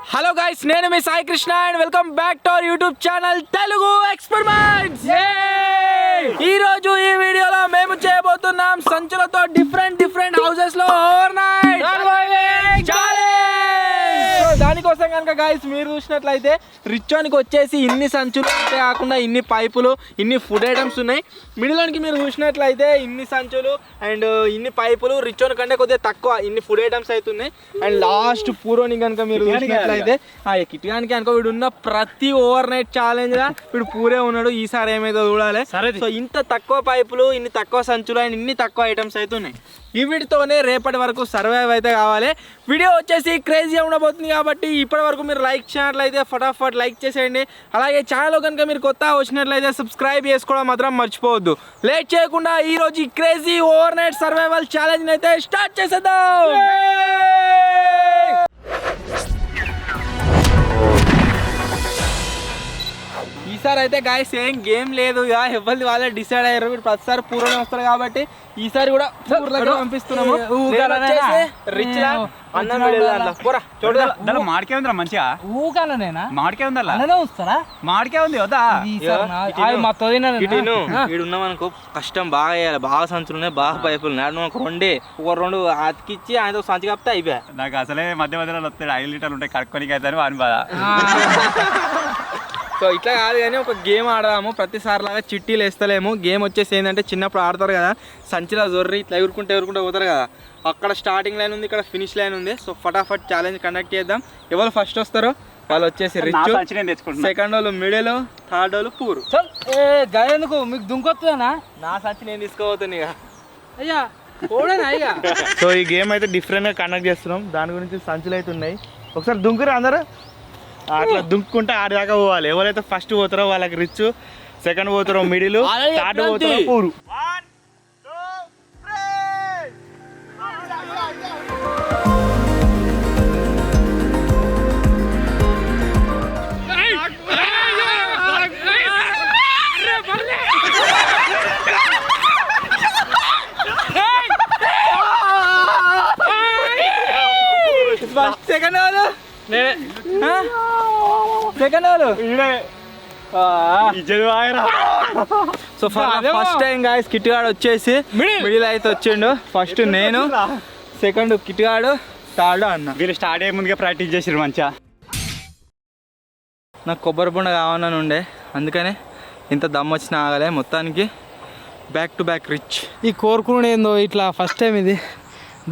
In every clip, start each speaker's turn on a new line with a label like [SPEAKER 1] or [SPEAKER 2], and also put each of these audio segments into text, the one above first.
[SPEAKER 1] Hello guys, నేను మీ Sai Krishna and welcome back to our YouTube channel Telugu experiments. ఈ రోజు ఈ వీడియోలో మేము చేయబోతున్నాం సంచులతో డిఫరెంట్ హౌసెస్ లో ఓవర్ నైట్ ఛాలెంజ్. దానికోసం కనుక గైస్ మీరు చూసినట్లయితే రిచోనికి వచ్చేసి ఇన్ని సంచులు అంతే కాకుండా ఇన్ని పైపులు, ఇన్ని ఫుడ్ ఐటమ్స్ ఉన్నాయి. మిడిల్లోనికి మీరు చూసినట్లయితే ఇన్ని సంచులు అండ్ ఇన్ని పైపులు, రిచోన్ కంటే కొద్దిగా తక్కువ ఇన్ని ఫుడ్ ఐటమ్స్ అవుతున్నాయి. అండ్ లాస్ట్ పూరోని కనుక మీరు చూసినట్లయితే కిటికానికి అనుకో వీడు ఉన్న ప్రతి ఓవర్ నైట్ ఛాలెంజ్ గా వీడు పూరే ఉన్నాడు. ఈసారి ఏమైతే చూడాలి. సో ఇంత తక్కువ పైపులు, ఇన్ని తక్కువ సంచులు అండ్ ఇన్ని తక్కువ ఐటమ్స్ అవుతున్నాయి. ఈ వీటితోనే రేపటి వరకు సర్వైవ్ అయితే కావాలి. వీడియో వచ్చేసి క్రేజీగా ఉండబోతుంది కాబట్టి ఇప్పటి వరకు మీరు లైక్ చేయనట్లయితే ఫటాఫట్ లైక్ చేసేయండి. అలాగే ఛానల్ కనుక మీరు కొత్త వచ్చినట్లయితే సబ్స్క్రైబ్ చేసుకోవడం మాత్రం మర్చిపోవద్దు. లేట్ చేయకుండా ఈ రోజు crazy over night survival challenge అయితే స్టార్ట్ చేసేద్దాం. ఈసారి అయితే గాయస్ ఏం గేమ్ లేదు, ఇక ఎవరిది వాళ్ళే డిసైడ్ అయ్యారు. వీడు ప్రతిసారి పూర్వనే వస్తారు కాబట్టి ఈసారి కూడా పూర్లకి పంపిస్తున్నాము. రిచ్
[SPEAKER 2] మాడికే ఉందిరా మంచిగా,
[SPEAKER 3] ఊకాలనేనా
[SPEAKER 2] మాడికే ఉందా
[SPEAKER 3] వస్తారా?
[SPEAKER 2] మాడికే ఉంది వద్దా?
[SPEAKER 1] ఉన్నామనుకో కష్టం బాగా వేయాలి. బాగా సంచులు ఉన్నాయి, బాగా పైపులు ఉన్నాయి. ఒక రెండు అతికిచ్చి ఆయన సంచి కప్తే అయిపోయా.
[SPEAKER 2] నాకు అసలే మధ్యలో వస్తాడు 5 లీటర్లు ఉంటాయి కడుక్కోనికి అయితే వాని బాధ.
[SPEAKER 1] సో ఇట్లా కాదు కానీ ఒక గేమ్ ఆడదాము. ప్రతిసారి లాగా చిట్టీలు వేస్తలేము. గేమ్ వచ్చేసి ఏంటంటే చిన్నప్పుడు ఆడతారు కదా, సంచిలో జొర్రి ఇట్లా ఎగురుకుంటే పోతారు కదా, అక్కడ స్టార్టింగ్ లైన్ ఉంది, ఇక్కడ ఫినిష్ లైన్ ఉంది. సో ఫటాఫట్ ఛాలెంజ్ కండక్ట్ చేద్దాం. ఎవరు ఫస్ట్ వస్తారో వాళ్ళు వచ్చేసి రిచ్, సెకండ్ వాళ్ళు మిడిల్, థర్డ్ వాళ్ళు పూరు.
[SPEAKER 3] గదెందుకు మీకు దుంకొస్తుందనా?
[SPEAKER 1] నా సంచి నేను తీసుకోబోతున్నా ఇక.
[SPEAKER 3] అయ్యా ఓడేనా అయ్యా?
[SPEAKER 4] సో ఈ గేమ్ అయితే డిఫరెంట్గా కండక్ట్ చేస్తున్నాం. దాని గురించి సంచులు అయితే ఉన్నాయి. ఒకసారి దుంకురా అందరూ. అట్లా దుంకుంటే ఆడి దాకా పోవాలి. ఎవరైతే ఫస్ట్ పోతారో వాళ్ళకి రిచ్, సెకండ్ పోతారో మిడిల్, థర్డ్ పోతారో పూరు.
[SPEAKER 1] సెకండ్ వాళ్ళు సెకండ్ వాళ్ళు సో ఫస్ట్ టైం గాయస్ కిట్గాడు వచ్చేసి మిడిల్ అయితే వచ్చిండు. ఫస్ట్ నేను, సెకండ్ కిట్గాడు, థర్డ్ అన్న.
[SPEAKER 2] వీళ్ళు స్టార్ట్ అయ్యే ముందుగా ప్రాక్టీస్ చేసారు మంచిగా.
[SPEAKER 1] నాకు కొబ్బరి బొండ కావాలని ఉండే, అందుకనే ఇంత దమ్ వచ్చినా ఆగలే. మొత్తానికి బ్యాక్ టు బ్యాక్ రిచ్.
[SPEAKER 3] ఈ కోరుకునే ఏందో ఇట్లా ఫస్ట్ టైం ఇది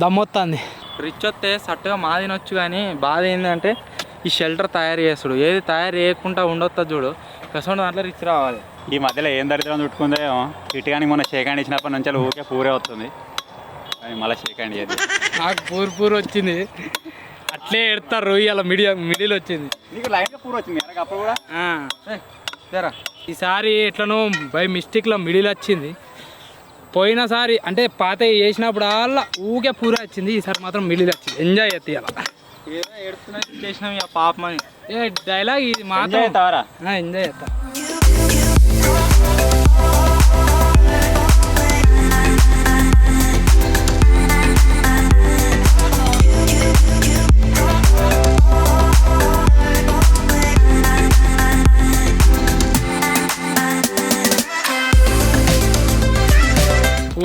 [SPEAKER 3] దమ్మొత్తాంది.
[SPEAKER 1] రిచ్ వస్తే సట్టుగా మా తినొచ్చు, కానీ బాధ ఏంటంటే ఈ షెల్టర్ తయారు చేస్తాడు. ఏది తయారు చేయకుండా ఉండొస్తా చూడు, కసండి దాంట్లో రిచ్ రావాలి.
[SPEAKER 2] ఈ మధ్యలో ఏం దరిద్రం చుట్టుకుందేమో. ఇటుగాని మొన్న షేక్ హ్యాండ్ ఇచ్చినప్పటి నుంచి ఊరికే పూరే వస్తుంది, కానీ మళ్ళీ షేక్ హ్యాండ్ చేయాలి.
[SPEAKER 3] నాకు పూర్ వచ్చింది, అట్లే ఎడతారు. ఇలా మిడిల్ వచ్చింది.
[SPEAKER 2] నీకు లైన్గా పూర వచ్చింది అప్పుడు కూడా.
[SPEAKER 1] జరా
[SPEAKER 3] ఈసారి ఎట్లనో బై మిస్టేక్లో మిడిల్ వచ్చింది. పోయినసారి అంటే పాత చేసినప్పుడు అలా ఊకే పూర వచ్చింది. ఈసారి మాత్రం మిడిల్ వచ్చింది. ఎంజాయ్ చేస్తే ఇలా
[SPEAKER 1] ఏదో ఏడుస్తున్నా చేసినాం ఇక పాపమని.
[SPEAKER 3] డైలాగ్ ఇది మాత్రం ఎంజాయ్ చేస్తా.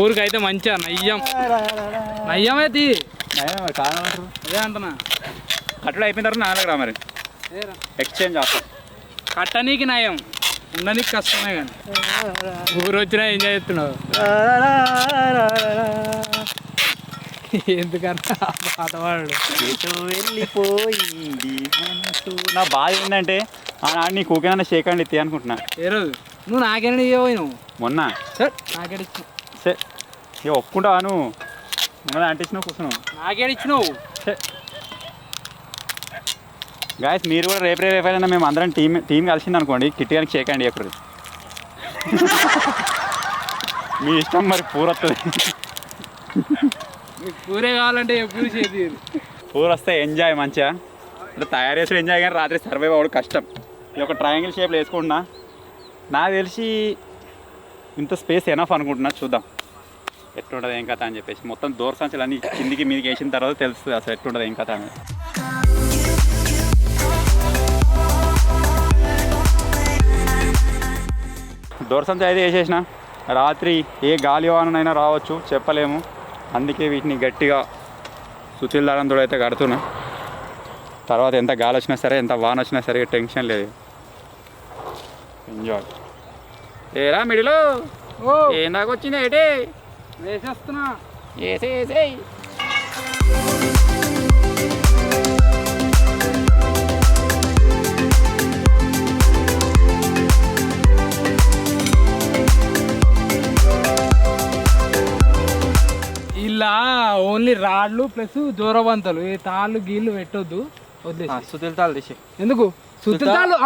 [SPEAKER 3] ఊరికైతే మంచిగా నయ్యం అయితే అదే అంటున్నా.
[SPEAKER 2] కట్టడు అయిపోయిన తర్వాత నాలుగు రా మరి ఎక్స్చేంజ్ ఆఫర్.
[SPEAKER 3] కట్టనీకి నయం, ఉండనీకి కష్టమే. కానీ ఊరు వచ్చినా ఎంజాయ్ చేస్తున్నావు ఎందుకన్నా పాతవాడు
[SPEAKER 2] వెళ్ళిపోయింది. నా బాధ ఏంటంటే ఆనాడు నీకు ఓకేనా షేక్ హ్యాండ్ ఇస్తే అనుకుంటున్నా.
[SPEAKER 3] ఏ రోజు నువ్వు నాకేనా ఇవ్వవు?
[SPEAKER 2] మొన్న
[SPEAKER 3] నాకేడిచ్చు
[SPEAKER 2] ఇక ఒప్పుకుంటావా నువ్వు? ఉన్నది అంటించినావు కూర్చున్నావు.
[SPEAKER 3] నాకేడిచ్చినావు?
[SPEAKER 2] గాయస్ మీరు కూడా రేపైనా మేము అందరం టీం కలిసింది అనుకోండి, కిట్టి గారికి షేక్ హ్యాండ్ ఇవ్వకూడదు. మీ ఇష్టం మరి పూర వస్తుంది.
[SPEAKER 3] మీకు పూరే కావాలంటే ఎప్పుడు చేతి
[SPEAKER 2] పూర వస్తే ఎంజాయ్ మంచిగా. అంటే తయారు చేసి ఎంజాయ్, కానీ రాత్రి సర్వైవ్ అవ్వడం కష్టం. ఇది ఒక ట్రయాంగిల్ షేప్లో వేసుకుంటున్నా. నాకు తెలిసి ఇంత స్పేస్ ఎనఫ్ అనుకుంటున్నా. చూద్దాం ఎట్లుంటుంది ఏం కథ అని చెప్పేసి. మొత్తం దూర సంచులు అన్నీ కిందికి మీదకి వేసిన తర్వాత తెలుస్తుంది అసలు ఎట్లుంటుంది ఏం కథ అని. డోర్ సంచి అయితే వేసేసిన. రాత్రి ఏ గాలి వాననైనా రావచ్చు, చెప్పలేము. అందుకే వీటిని గట్టిగా సుతిల్ దారంతో అయితే కడుతున్నా. తర్వాత ఎంత గాలి వచ్చినా సరే, ఎంత వాన వచ్చినా సరే టెన్షన్ లేదు. ఎంజాయ్. ఏరా మిడిలో ఏం దాకా వచ్చింది ఏంటి?
[SPEAKER 3] వేసేస్తున్నా.
[SPEAKER 2] వేసే
[SPEAKER 3] ఇలా ఓన్లీ రాళ్ళు ప్లస్ జోరవంతలు, ఈ తాళ్ళు గీళ్ళు పెట్టొద్దు, వదిలేసి.
[SPEAKER 1] సుతిల్ తాళ్ళు తీసి
[SPEAKER 3] ఎందుకు సుత్తాలు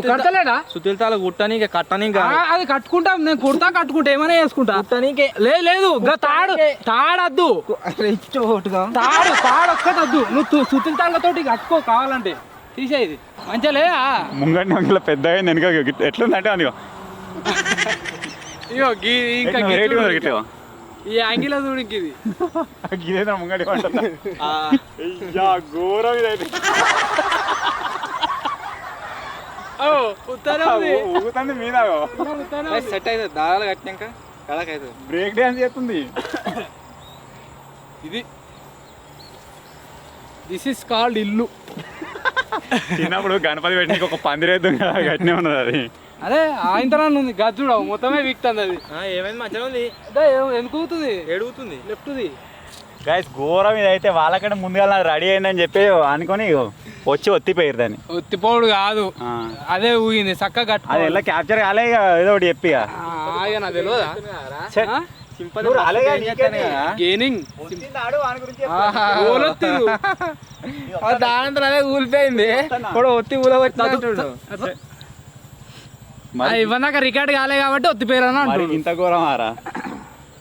[SPEAKER 3] కడతలేడా?
[SPEAKER 1] సుతిల్ తాళ్ళు కుట్టనీకే కట్టనీకే
[SPEAKER 3] అది కట్టుకుంటాం, నేను కుడతా కట్టుకుంటా, ఏమైనా చేసుకుంటా.
[SPEAKER 1] కుట్టనీకే
[SPEAKER 3] లేదు తాడద్దు, తాడు ఒక్కటి వద్దు. నువ్వు సుత్తిల తాళ్ళతోటి కట్టుకో కావాలంటే, తీసేది మంచిగా లేదా?
[SPEAKER 2] ముంగండి అంగిలో పెద్దగా వెనుక ఎట్లుందంటే అందుకో
[SPEAKER 3] ఇగో ఇంకా
[SPEAKER 2] రేటు
[SPEAKER 3] ఈ యాంగిల్ చూడకి ఇది
[SPEAKER 2] ఇదేనా ముంగడి ఘోరం ఇదైతే. ఊగుతుంది మీద
[SPEAKER 1] సెట్ అవుతుంది దారాలు కట్టినాక కళకి అవుతుంది.
[SPEAKER 2] బ్రేక్ డ్యాన్స్ చేస్తుంది
[SPEAKER 3] ఇది. దిస్ ఇస్ కాల్డ్ ఇల్లు.
[SPEAKER 2] చిన్నప్పుడు గణపతి పెట్టిన ఒక పందిరేద్దాం కదా, గట్టినే ఉన్నది అది.
[SPEAKER 3] అదే ఆయంతరాన్ని ఉంది గజ్జుడు మొత్తమే వీక్తుంది అది.
[SPEAKER 1] ఏమైంది మంచిగా ఉంది.
[SPEAKER 3] ఎందుకు అవుతుంది?
[SPEAKER 1] ఎడుగుతుంది
[SPEAKER 3] లెఫ్ట్ది.
[SPEAKER 2] గైస్ ఘోరం ఇది అయితే. వాళ్ళకంటే ముందుగా రెడీ అయిందని చెప్పి అనుకొని వచ్చి ఒత్తిపోయారు దాన్ని.
[SPEAKER 3] ఒత్తిపోడు కాదు, అదే ఊగింది చక్కగా కట్టు.
[SPEAKER 2] అది ఎలా క్యాప్చర్ కాలే ఇక ఏదో ఒకటి చెప్పి
[SPEAKER 3] నాకు తెలియదా? గేనింగ్
[SPEAKER 1] దానంతా అదే ఊలిపోయింది. ఒత్తి ఊలవచ్చి
[SPEAKER 3] ఇవ్వదాకా రికార్డ్ కాలే కాబట్టి ఒత్తిపోయారని అంటారు.
[SPEAKER 2] ఇంత ఘోరం ఆరా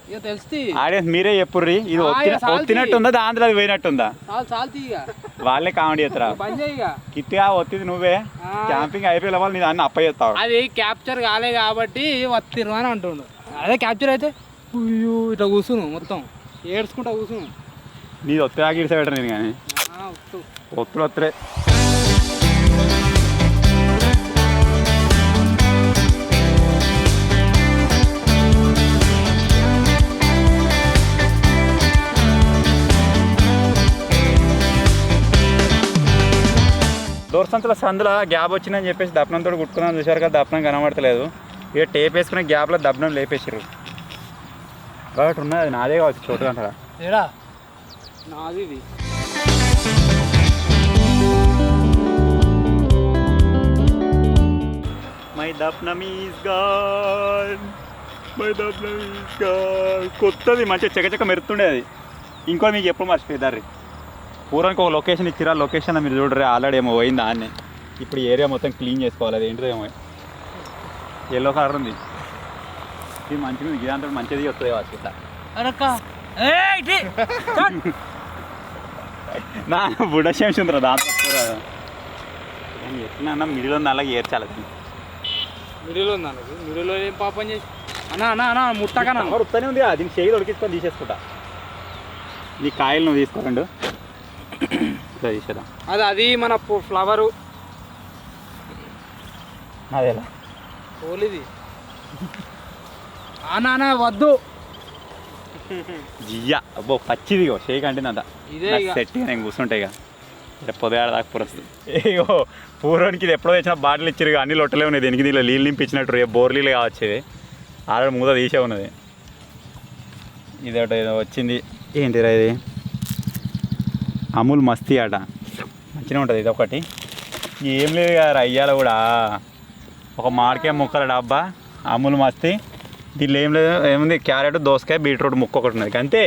[SPEAKER 3] ఇక తెలుస్తుంది.
[SPEAKER 2] ఆడియన్స్ మీరే చెప్పుర్రి, ఇది ఒత్తినట్టుందా దాంట్లో అది పోయినట్టుందా? వాళ్ళే కామెడీ చేస్తారా? కిట్టిగా ఒత్తిది నువ్వే. క్యాంపింగ్ అయిపోయే వాళ్ళు నేను అన్ని అప్పచెప్తావు.
[SPEAKER 3] అది క్యాప్చర్ కాలే కాబట్టి వత్తిరు అని అంటుండు. అదే క్యాప్చర్ అయితే ఇట్లా కూర్చును, మొత్తం ఏడ్చుకుంటా కూర్చును.
[SPEAKER 2] నీది ఒత్తిగా గిడిసా నేను కానీ ఒత్తులు ఒత్తురే. డోర్ సందులో గ్యాప్ వచ్చిందని చెప్పేసి దప్పనంతో కుట్టుకున్నాను. చూసారు కదా, దప్పనం కనబడతలేదు. ఇక టేప్ వేసుకునే గ్యాప్లో దప్పనం లేపేసారు. కాబట్టి ఉన్నది అది నాదే కావచ్చు, చోటు అంటారా?
[SPEAKER 3] ఏడా నాది ఇది.
[SPEAKER 2] మై దప్పనం ఈజ్ గాన్, మై దప్పనం ఈజ్ గాన్. కొత్తది మంచిగా చకచక మెరుతుండే అది. ఇంకో మీకు ఎప్పుడు మర్చిపోయిదారు. పూర్వానికి ఒక లొకేషన్ ఇచ్చిరా, లొకేషన్లో మీరు చూడరు ఆల్రెడీ ఏమో పోయిందా అని. ఇప్పుడు ఏరియా మొత్తం క్లీన్ చేసుకోవాలి. అది ఏంటిదో ఏమో ఎల్లో కలర్ ఉంది. ఇది మంచిగా ఉంది, ఇదంతా మంచిది వస్తుంది కావచ్చు. ఇట్లా నా బుడ్డ శేష్ ఉందిరా దాంతో ఎట్లా మిడిలో ఉంది, అలాగే ఏర్చాలి.
[SPEAKER 3] మిడిలో ఉంది అన్నది, మిడిలో ఏం పాపం చేసి అన్నా ముట్టకన్నా
[SPEAKER 2] వస్తూనే ఉంది. దీన్ని చేయి దొరికించుకొని తీసేసుకుంటా. నీ కాయలు నువ్వు తీసుకోకండు తీసేదా.
[SPEAKER 3] అది మన ఫ్లవరు
[SPEAKER 2] అదేలా
[SPEAKER 3] పోలిది. అన్నా వద్దు
[SPEAKER 2] జియ్యా అబ్బో పచ్చిది షేక్ అంటే
[SPEAKER 3] ఇదే
[SPEAKER 2] సెట్ నేను కూర్చుంటాయి ఇక పొదయాడ దాకా పురస్తుంది. ఏగో పూర్వానికి ఇది ఎప్పుడో తెచ్చిన బాటిల్ ఇచ్చారు, అన్ని లొట్టలే ఉన్నాయి. దీనికి దీనిలో నీళ్ళు నింపించినట్టు రేపు బోర్లీలు కావచ్చేది. ఆల్రెడీ మూత తీసే ఉన్నది. ఇది ఒకటి ఏదో వచ్చింది, ఏంటిరా ఇది? అమూల్ మస్తీ అట, మంచిగా ఉంటుంది. ఇది ఒకటి ఏం లేదు కదా అయ్యాల కూడా. ఒక మామిడికాయ ముక్కల డబ్బా అమూల్ మస్తీ. దీనిలో ఏం లేదు, ఏముంది క్యారెట్, దోసకాయ, బీట్రూట్ ముక్క ఒకటి ఉన్నది అంతే.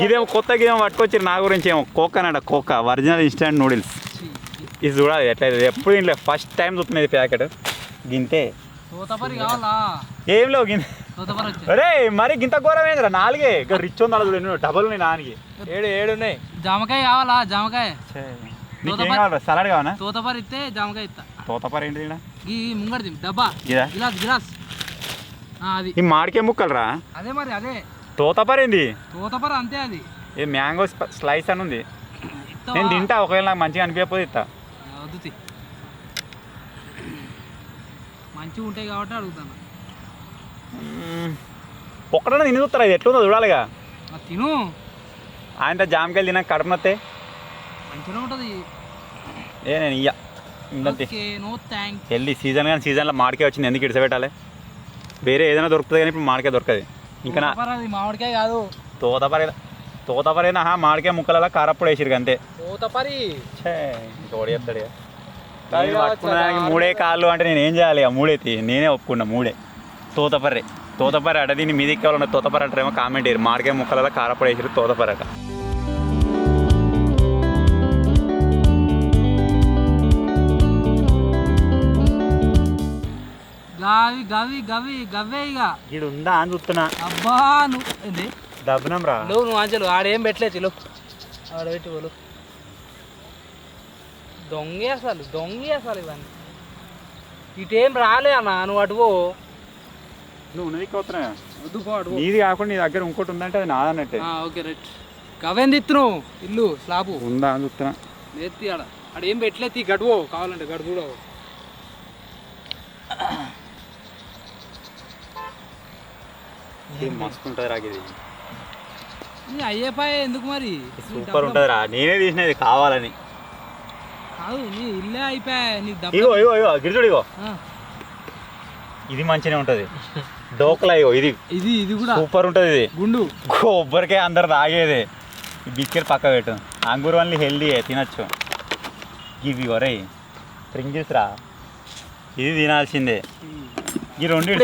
[SPEAKER 2] ఇదేమో కొత్త గిదేమో పట్టుకొచ్చారు నా గురించి. ఏమో కోక్ అన్నట, కోక ఒరిజినల్ ఇన్స్టెంట్ నూడిల్స్. ఇది చూడాలి ఎట్లయితే. ఎప్పుడు ఇంట్లో ఫస్ట్ టైం చూస్తున్నది ప్యాకెట్. గింతే ఏం లేవు గింత. అరే మరి గింత ఘోరం ఏందిరా? 4 ఇక రిచ్ ఉంది అలా చూడండి, డబల్ ఉన్నాయి. 4
[SPEAKER 3] 7 ఉన్నాయి. జామకాయ కావాలా? జామకాయ
[SPEAKER 2] నీకేం కావాలి? సలాడ్ కావాలా?
[SPEAKER 3] తోతపరి ఇస్తే జామకాయ ఇస్తా.
[SPEAKER 2] తోతపరి ఏంటి?
[SPEAKER 3] ఈ ముంగడిది డబ్బా గిలాస్ అది.
[SPEAKER 2] ఈ మామిడికాయ ముక్కలు రా.
[SPEAKER 3] అదే మరి అదే
[SPEAKER 2] తోతపరి ఏంది?
[SPEAKER 3] తోతపరి అంతే. అది
[SPEAKER 2] ఏ మ్యాంగో స్లైస్ అని ఉంది. నేను తింటా, ఒకవేళ నాకు మంచిగా అనిపించకపోతే ఇస్తా.
[SPEAKER 3] వద్దు మంచిగా ఉంటాయి కాబట్టి అడుగుతాను.
[SPEAKER 2] ఒక్కడన్నా తిని చూస్తారా ఇది ఎట్లుందో చూడాలిగా.
[SPEAKER 3] తిను
[SPEAKER 2] ఆయన జామకాయలు తినాక కడుపు నొత్తే
[SPEAKER 3] మంచిగా ఉంటుంది.
[SPEAKER 2] నేను ఇయ్య ఇంతే.
[SPEAKER 3] No thanks.
[SPEAKER 2] హెల్దీ సీజన్ కానీ సీజన్లో మామిడికాయ వచ్చింది, ఎందుకు ఇడిసపెట్టాలి? వేరే ఏదైనా దొరుకుతుంది కానీ ఇప్పుడు మామిడికాయ దొరకదు. ఇంకా నా
[SPEAKER 3] మామిడికాయ కాదు
[SPEAKER 2] తోతపరైనా మామిడికాయ ముక్కలలో కారప్పుడు వేసిరు అంతే.
[SPEAKER 3] తోతపరి
[SPEAKER 2] ఇంకోటి చెప్తాడు పట్టుకున్నానికి 3 కాళ్ళు అంటే నేను ఏం చేయాలి? ఆ 3 నేనే ఒప్పుకున్నా 3 తోతపర్రి అట. దీన్ని మీది ఎక్కాలన్న తోతపర్రి అంటారేమో కామెంట్ అయ్యారు. మామిడికాయ ముక్కలలో కారప్పుడు వేసిరు తోతపర్రి అట.
[SPEAKER 3] గవి గవి గవి గవ్వే ఇక
[SPEAKER 2] ఇది ఉందా అని చూస్తున్నా.
[SPEAKER 3] అబ్బా నువ్వు
[SPEAKER 2] దబ్బునం రా
[SPEAKER 3] నువ్వు అంచెలు ఆడేం పెట్టలేదు చిలు ఆడబెట్టి వాళ్ళు దొంగే అసలు ఇవన్నీ ఇటేం రాలే అన్న. నువ్వు అటువో
[SPEAKER 2] నువ్వు నీది కాకుండా నీ దగ్గర ఇంకోటి ఉందంటే అది నాదన్నట్టే.
[SPEAKER 3] Okay right. గవేంది ఇస్తున్నావు ఇల్లు స్లాబు
[SPEAKER 2] ఉందా అని చూస్తున్నా.
[SPEAKER 3] లేదు ఆడ ఏం పెట్టలేదు. గడువు కావాలంటే గడువు కూడా
[SPEAKER 2] మస్తు ఉంటుంది రా ఇది.
[SPEAKER 3] అయ్యేపాయ ఎందుకు మరి?
[SPEAKER 2] సూపర్ ఉంటుంది రా. నేనే తీసినది కావాలని.
[SPEAKER 3] కాదు నీ ఇల్లే అయిపోయా నీకు.
[SPEAKER 2] ఇగో గిరిజుడు ఇగో ఇది మంచిగా ఉంటుంది. డోక్లా ఇగో ఇది
[SPEAKER 3] ఇది కూడా
[SPEAKER 2] సూపర్ ఉంటుంది. ఇది
[SPEAKER 3] గుండు
[SPEAKER 2] కొబ్బరికాయ అందరు తాగేది. ఈ బిస్కెట్ పక్క పెట్టు. అంగూరు వల్ల హెల్దీ తినచ్చు. ఇవి ఒరే స్ప్రింగిల్స్ రా. ఇది తినాల్సిందే. ఈ 2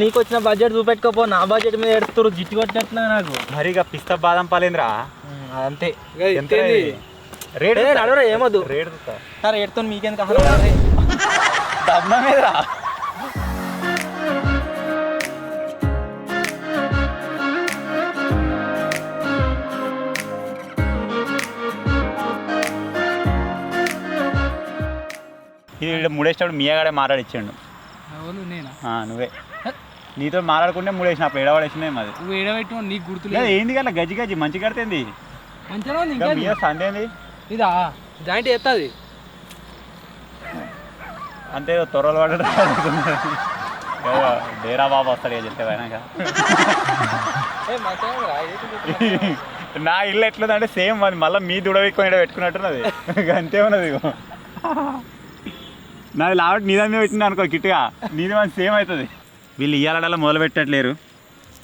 [SPEAKER 1] నీకు వచ్చిన బడ్జెట్ చూపెట్టుకోపో. నా బడ్జెట్ మీద ఎడుతురు జిట్టు కొట్టినట్లా నాకు.
[SPEAKER 2] మరిగా పిస్తా బాదం పాలేంద్రా
[SPEAKER 1] అంతే.
[SPEAKER 2] ఎంత రేట్
[SPEAKER 1] అడవరా ఏమొద్దు.
[SPEAKER 2] రేట్
[SPEAKER 1] సార్ ఎడుతో మీకేం కావాలి?
[SPEAKER 2] డబ్బా మీదరా. ఇది 3 వేసినప్పుడు మీయగాడే మాట్లాడిచ్చాడు. నువ్వే నీతో మాట్లాడుకుంటే 3 వేసిన అప్పుడు ఎడవాడేసినా మాది.
[SPEAKER 3] నువ్వు ఏడబెట్టు నీకు గుర్తులేదు.
[SPEAKER 2] ఏంది కదా గజ్జి మంచి కడితేంది
[SPEAKER 3] మంచిగా
[SPEAKER 2] సందేంది.
[SPEAKER 3] ఇదా జాయింట్ ఎత్తది
[SPEAKER 2] అంతే త్వరలు పడడం. డేరా బాబు వస్తాడు ఇక చెప్తే పోయినాక. నా ఇల్లు ఎట్లుందంటే సేమ్ అది మళ్ళీ మీ దుడవెక్కువ పెట్టుకున్నట్టున్నది. అంతే ఉన్నది. నాది లావట్ నీ దాని మీద పెట్టింది అనుకో కిట్టుగా నీది మంది సేమ్ అవుతుంది. వీళ్ళు ఇయ్యాలడల్లా మొదలు పెట్టట్లేరు.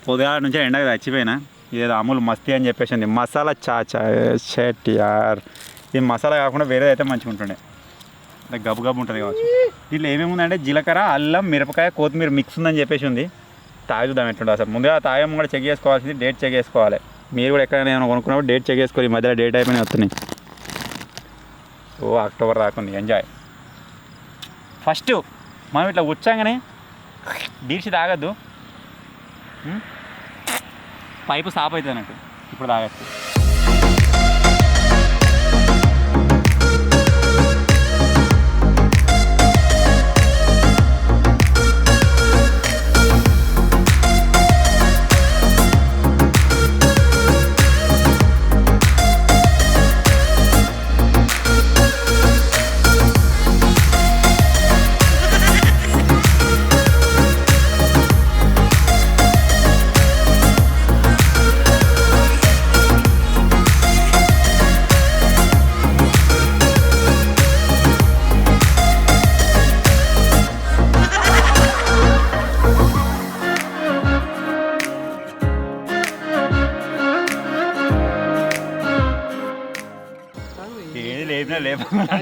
[SPEAKER 2] పొద్దుగా నుంచి ఎండగా చచ్చిపోయినా. ఇదేదో అమూల్ మస్తీ అని చెప్పేసింది. మసాలా షెట్ యార్. ఈ మసాలా కాకుండా వేరేది అయితే మంచిగా ఉంటుండే. అంటే గబు ఉంటుంది కావచ్చు. దీంట్లో ఏమేమి ఉందంటే జీలకర్ర, అల్లం, మిరపకాయ, కొత్తిమీర మిక్స్ ఉందని చెప్పేసి ఉంది. తాగి చూద్దాం ఎట్లుంటుంది అసలు. ముందుగా తాగం కూడా చెక్ చేసుకోవాల్సింది. డేట్ చెక్ చేసుకోవాలి. మీరు కూడా ఎక్కడైనా ఏమైనా కొనుక్కున్నప్పుడు డేట్ చెక్ చేసుకోవాలి. ఈ మధ్యలో డేట్ అయిపోయినాయి వస్తున్నాయి. అక్టోబర్ రాకుంది. ఎంజాయ్. ఫస్ట్ మనం ఇట్లా వచ్చాగానే డీడ్చి తాగద్దు. పైపు సాప్ అవుతుంది అన్నట్టు. ఇప్పుడు తాగచ్చు.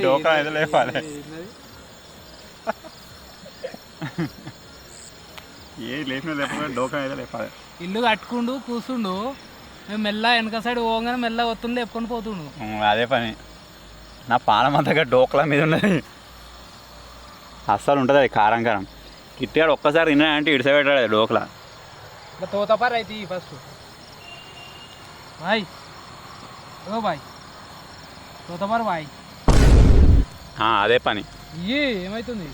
[SPEAKER 2] డోకా అయితే లేపాలి. ఏ లేపినా లేకపోతే డోకా అయితే లేపాలి.
[SPEAKER 3] ఇల్లు కట్టుకుండు కూర్చుండు. మేము మెల్ల వెనక సైడ్ పోగానే మెల్ల ఒత్తుండే చెప్పుకొని పోతుండు.
[SPEAKER 2] అదే పని. నా పానం అంతగా డోకల మీద ఉన్నది. అస్సలు ఉంటుంది అది కారం కారం. కిట్టాడు ఒక్కసారి తిన్నాడంటే ఇడిస పెట్టాడు అది డోకల.
[SPEAKER 3] ఇంకా తోతపారు అయితే ఫస్ట్ బాయ్. ఓ బాయ్ తోతపారు బాయ్.
[SPEAKER 2] అదే పని.
[SPEAKER 3] ఏమవుతుంది?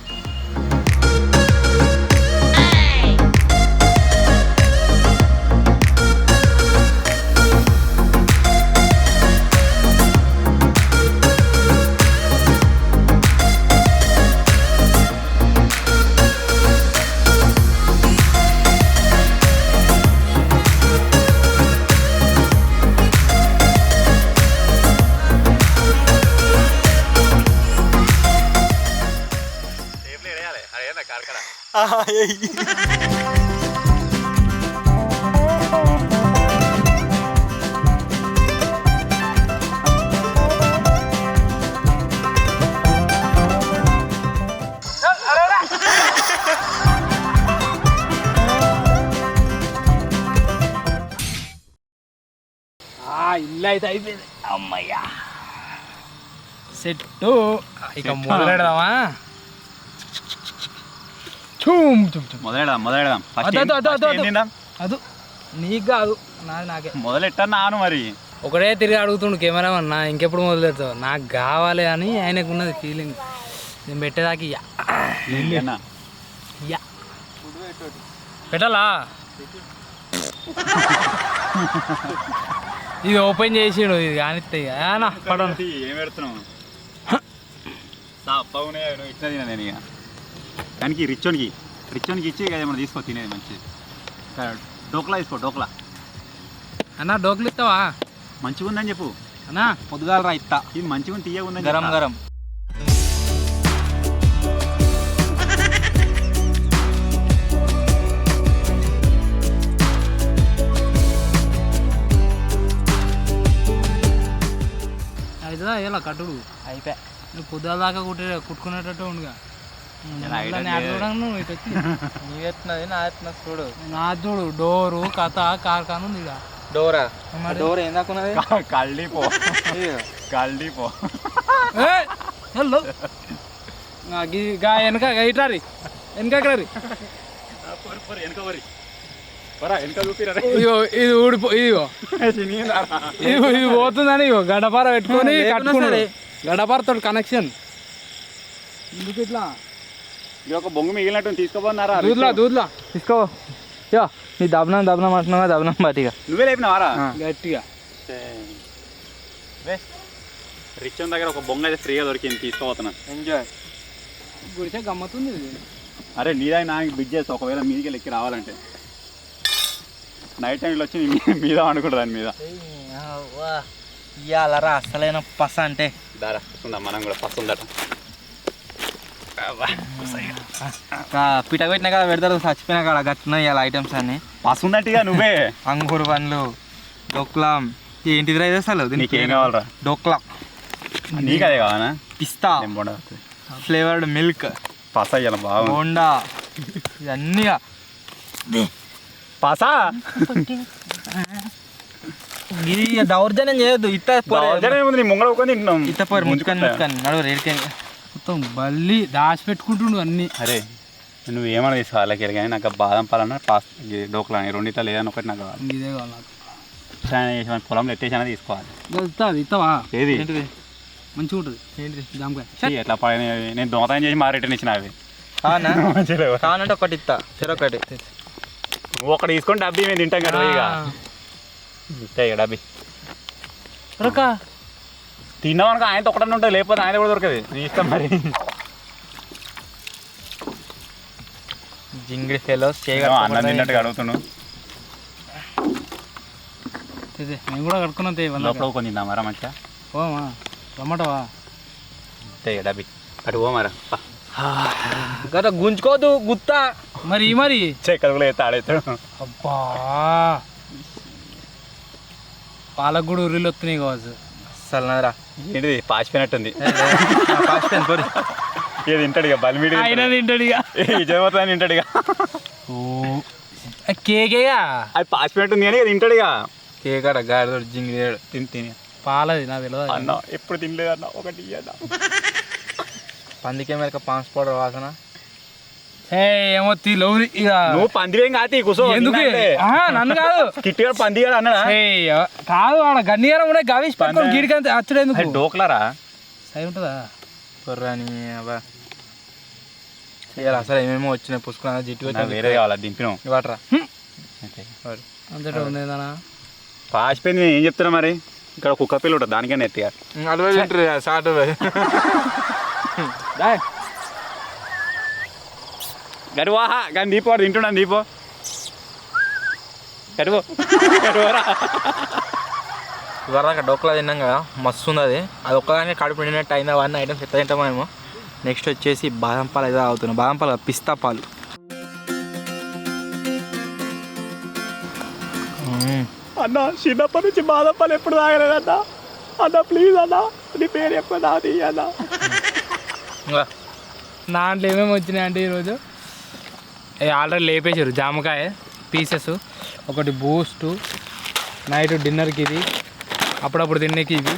[SPEAKER 3] ఇల్లు అయితే అయిపోయింది అమ్మయ్యా సెట్ ఇక మొదలెడదామా
[SPEAKER 2] మొదలెడదాం
[SPEAKER 3] అదు నీకు కాదు నాది నాకే
[SPEAKER 2] మొదలెట్టా నాను మరి
[SPEAKER 3] ఒకటే తిరిగి అడుగుతుండు కెమెరా అన్న ఇంకెప్పుడు మొదలెడతావు నాకు కావాలి అని ఆయనకు ఉన్నది ఫీలింగ్ నేను పెట్టేదాకా ఇయ్య పెట్టాలా ఇది ఓపెన్ చేసిండు ఇది కానిస్తాయి పడను
[SPEAKER 2] ఏం పెడుతున్నావు ఇట్లా తినా నేను ఇక దానికి రిచ్చోనికి ఇచ్చి ఇక ఏమన్నా తీసుకో తినేది మంచిది డోక్లా తీసుకో డోక్లా
[SPEAKER 3] అన్న డోకులు ఇస్తావా
[SPEAKER 2] మంచిగా ఉందని చెప్పు
[SPEAKER 3] అన్నా పొద్దుగాల రా ఇస్తా
[SPEAKER 2] ఇది మంచిగా తీయగా ఉందని
[SPEAKER 3] గరం గరం అవుతుందా ఎలా కట్టుడు అయిపోయా నువ్వు పొద్దుల దాకా కుట్టుకునేటట్టు ఉండుగా ఇటు వచ్చి
[SPEAKER 1] నీవెత్తున్నది నా ఎత్తున్నది చూడు
[SPEAKER 3] నా చూడు డోరు కథ కార్ఖాన ఉంది ఇక
[SPEAKER 1] డోరా డోర్ ఏం దాకున్నది
[SPEAKER 2] కళ్ళిపో
[SPEAKER 3] హలో వెనక ఇట్రారి వెనకరారి ఇగో ఇది ఊడిపో ఇదిగో ఇది పోతుందని ఇగో గడపార పెట్టుకొని కట్టుకున్నాడు గడపారతో కనెక్షన్ ఎందుకు ఇట్లా
[SPEAKER 2] ఇది ఒక బొంగు మిగిలినట్టు తీసుకోబోన్నారా
[SPEAKER 3] దూద్లా
[SPEAKER 1] తీసుకో యో నీ దబనం అంటున్నావా దబనం బాటిగా
[SPEAKER 2] నువ్వే లేపినావారా
[SPEAKER 3] గట్టిగా
[SPEAKER 2] రిచ్ దగ్గర ఒక బొంగ అయితే ఫ్రీగా దొరికింది తీసుకోబోతున్నా
[SPEAKER 1] ఎంజాయ్
[SPEAKER 3] గుడిచే గమ్మతుంది ఇది
[SPEAKER 2] అరే నీదాయి నాకు బిడ్ చేస్తా ఒకవేళ మీదికి లెక్కి రావాలంటే నైట్ టైంలో వచ్చి మీద అనుకుంటా దాని మీద
[SPEAKER 1] ఇయ్యాలరా అసలైన పస అంటే
[SPEAKER 2] దారా ఉందా మనం కూడా ఫస్ట్ ఉందట
[SPEAKER 1] పిట పెట్టినా కదా పెడతారు చచ్చిపోయినా కాడ గట్టున్నాయి ఇవాళ ఐటమ్స్ అన్ని
[SPEAKER 2] ఫస్ట్ ఉందట్టుగా నువ్వే
[SPEAKER 1] అంగూరు పండ్లు డోక్లాం ఏంటిది రైస్ అసలు
[SPEAKER 2] నీకేం కావాలరా
[SPEAKER 1] డోక్లా
[SPEAKER 2] నీకు అదే కావాలా
[SPEAKER 1] పిస్తా ఫ్లేవర్డ్ మిల్క్
[SPEAKER 2] పస ఇవ్వాలి బాగా
[SPEAKER 1] బోండా ఇవన్నీ
[SPEAKER 2] పసా
[SPEAKER 1] ఇది దౌర్జన్యం చేయొద్దు
[SPEAKER 2] నీ ముంగడ ఒక్కొని తింటున్నాం
[SPEAKER 1] ఇత్తపోరు ముంచుకొని నడువు రేడికని
[SPEAKER 3] మొత్తం బల్లి దాచి పెట్టుకుంటుండు అన్ని
[SPEAKER 2] అరే నువ్వు ఏమన్నా తీసుకోవాలి కానీ నాకు బాదం పాలన్నా డోక్లా రెండిట్లో లేదని ఒకటి నాకు కావాలి
[SPEAKER 3] ఇదే కావాలి నాకు
[SPEAKER 2] పొలంలో ఎట్టేసినా తీసుకోవాలి
[SPEAKER 3] ఇస్తావా
[SPEAKER 2] ఏది
[SPEAKER 3] ఏంటిది మంచిగా ఉంటుంది ఏంటిది జామకాయ
[SPEAKER 2] ఎట్లా పడిన నేను దోమతాయం చేసి మా రిటర్న్ ఇచ్చిన అవి
[SPEAKER 1] కావాలంటే ఒకటి ఇస్తా చెరొకటి
[SPEAKER 2] నువ్వు ఒకటి తీసుకొని డబ్బీ మేము తింటాం కదా ఇక ఇంతే ఇక డబ్బీ తిన్నామనుకో ఆయన ఒకటనే ఉంటుంది లేకపోతే ఆయన కూడా దొరకదు నీ ఇష్టం మరి
[SPEAKER 1] జింగిడి ఫెలోస్
[SPEAKER 2] అన్నం తిన్నట్టుగా అడుగుతున్నావు
[SPEAKER 3] మేము కూడా కడుక్కున్నాం
[SPEAKER 2] లోపల కొన్ని తిందామరా మంచిగా
[SPEAKER 3] ఓమా టమాటోవా
[SPEAKER 2] అంతే డబ్బీ అటు పోమారా
[SPEAKER 1] గత గుంజుకోదు గుత్తా
[SPEAKER 3] మరి
[SPEAKER 2] చెక్కలు అయితే ఆడేస్తాడు
[SPEAKER 3] అబ్బా పాలకు కూడా ఉర్రీలు వస్తున్నాయి కావచ్చు
[SPEAKER 1] అసలు నదరా
[SPEAKER 2] ఏంటిది పాసిపోయినట్టుంది
[SPEAKER 1] పాసిపోయింది పోరి
[SPEAKER 2] ఇది తింటాడు ఇక బలిమిడి
[SPEAKER 3] ఆయన తింటాడు ఇక
[SPEAKER 2] విజయవత తింటాడు ఇక
[SPEAKER 3] కేకేగా
[SPEAKER 2] అది పాసిపోయినట్టుంది కానీ తింటాడు ఇక
[SPEAKER 1] కేక్ అడ గాడితో జింగిడి
[SPEAKER 2] తిని
[SPEAKER 3] పాలది నాకు తెలియదు
[SPEAKER 2] అన్న ఎప్పుడు తినలేదు అన్న ఒకటి
[SPEAKER 1] పందికే మేరక పాన్స్ పౌడర్ వాసన
[SPEAKER 3] ఏమో లవ్లీ ఇక
[SPEAKER 2] నువ్వు పందివేం కాదు కూర్చో
[SPEAKER 3] ఎందుకు నన్ను కాదు
[SPEAKER 2] కిట్టిగా పందిగాడు అన్నాడా
[SPEAKER 3] కాదు ఆడ గన్నిగారం కూడా గవేసి పట్టుకొని గీడికంత అచ్చుడేందుకు
[SPEAKER 2] డోక్లారా
[SPEAKER 3] సై ఉంటుందా
[SPEAKER 1] కొర్రాని అబ్బా చేయాలి అసలు ఏమేమో వచ్చినాయి పుష్కలు జిట్టు
[SPEAKER 2] వేరే కావాలా దింపినాం
[SPEAKER 1] వాటరా
[SPEAKER 3] అంతటా ఉందేనా
[SPEAKER 2] పాసిపోయింది ఏం చెప్తున్నా మరి ఇక్కడ కుక్క పిల్ల ఉంటుంది దానికైనా ఎత్తిగా
[SPEAKER 1] అడవి తింటారు షార్ట్
[SPEAKER 2] గడువాహా కానీ దీపో తింటున్నాను దీపో గడువో గడువరా
[SPEAKER 1] ఇవరాక డోక్లా తిన్నాం కదా మస్తు ఉంది అది ఒక్కదాన్ని కడుపు నిండినట్టు అయినా అవన్నీ ఐటమ్స్ ఎట్లా తింటామేమో నెక్స్ట్ వచ్చేసి బాదం పాలు అయితే తాగుతున్నాం బాదం పాలు పిస్తా పాలు
[SPEAKER 2] అన్న చిన్నప్పటి నుంచి బాదం పాలు ఎప్పుడు తాగలేదన్నా అన్న ప్లీజ్ అన్న నీ పేరు ఎక్కువ తాగి అన్న.
[SPEAKER 3] దాంట్లో ఏమేమి వచ్చినాయి అంటే ఈరోజు ఆల్రెడీ లేపేసారు జామకాయ పీసెస్, ఒకటి బూస్టు, నైట్ డిన్నర్కి ఇది, అప్పుడప్పుడు తినేకి ఇది,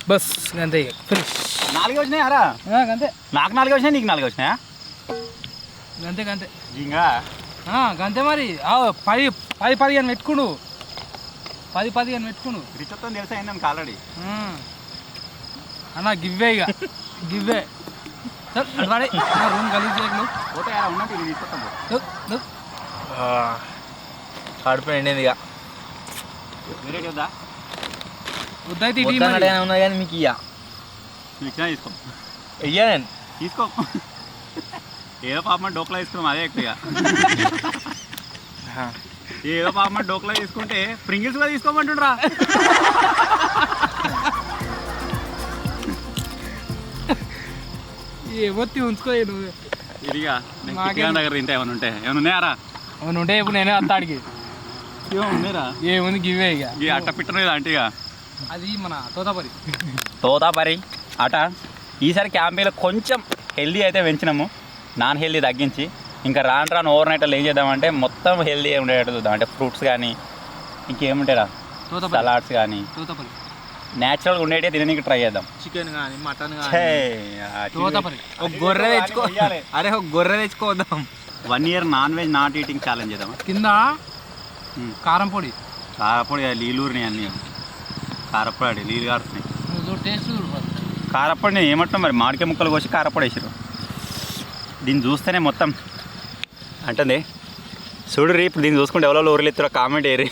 [SPEAKER 3] బస్ అంతే ఫినిష్.
[SPEAKER 2] 4 వచ్చినాయారా?
[SPEAKER 3] అంతే
[SPEAKER 2] నాకు 4 వచ్చినాయి, నీకు 4 వచ్చినాయా?
[SPEAKER 3] అంతే అంతే
[SPEAKER 2] ఇంకా
[SPEAKER 3] అంతే మరి 10-15 పెట్టుకుండు, 10-15 పెట్టుకుండు.
[SPEAKER 2] రిచత్వం తెలుసా అయింది మనకు ఆల్రెడీ.
[SPEAKER 3] అన్న గివ్వే ఇక గివ్వే వాడే రూమ్ గలీజ్ చేయకు
[SPEAKER 2] పోతే ఉన్నట్టు ఇది తీసుకొస్తాం.
[SPEAKER 5] కడుపు నిండింది ఇక.
[SPEAKER 2] వేరే వద్దా?
[SPEAKER 3] వద్దయితే
[SPEAKER 5] ఉన్నది కానీ మీకు ఇయ్య
[SPEAKER 2] నువ్వు ఇచ్చినా తీసుకో.
[SPEAKER 5] ఇయ్యా నేను
[SPEAKER 2] తీసుకో. ఏదో పాపం డోక్లా తీసుకున్నాం అదే ఎక్కువ. ఏదో పాపం డోక్లా తీసుకుంటే ప్రింగిల్స్ కూడా తీసుకోమంటుండ్రా.
[SPEAKER 3] ఏమొత్తి ఉంచుకో నువ్వు.
[SPEAKER 2] ఇదిగా దగ్గర ఇంత ఏమైనా ఉంటే ఏమైనా ఉన్నాయారా?
[SPEAKER 3] అవును ఉంటే ఇప్పుడు నేనే అత్తాడికి
[SPEAKER 2] ఉన్నారా?
[SPEAKER 3] ఏముంది గివ్వే ఇక.
[SPEAKER 2] ఈ అట్ట పిట్టనేది అంటే ఇక
[SPEAKER 3] అది మన తోతాపరి
[SPEAKER 2] తోతాపరి అట. ఈసారి క్యాంపీలో కొంచెం హెల్దీ అయితే పెంచినాము, నాన్ హెల్దీ తగ్గించి. ఇంకా రాను రాను ఓవర్ నైట్ ఏం చేద్దామంటే మొత్తం హెల్దీ ఉండేటట్టు చూద్దాం. అంటే ఫ్రూట్స్ కానీ ఇంకేముంటారా సలాడ్స్ కానీ
[SPEAKER 3] తోతాపరి
[SPEAKER 2] న్యాచురల్గా ఉండేటే తినడానికి ట్రై చేద్దాం.
[SPEAKER 5] చికెన్ కానీ మటన్
[SPEAKER 3] తోతాపరి
[SPEAKER 5] ఒక గొర్రె తెచ్చుకో. అరే ఒక గొర్రె తెచ్చుకోద్దాం.
[SPEAKER 2] 1 year non veg not eating challenge చేద్దాం.
[SPEAKER 3] కింద కారం పొడి
[SPEAKER 2] కారపొడి నీళ్ళూరిని అన్నీ కారపొడి నీళ్ళు కారుతున్నాయి.
[SPEAKER 3] టేస్ట్
[SPEAKER 2] కారపొడి నేను ఏమంటున్నా మరి మామిడికాయ ముక్కలు కోసి కారపొడి వేసారు. దీన్ని చూస్తేనే మొత్తం అంటుంది చూడు రీ. ఇప్పుడు దీన్ని చూసుకుంటే ఎవరో ఊరిలో ఎత్తురా కామెంట్ ఏరి.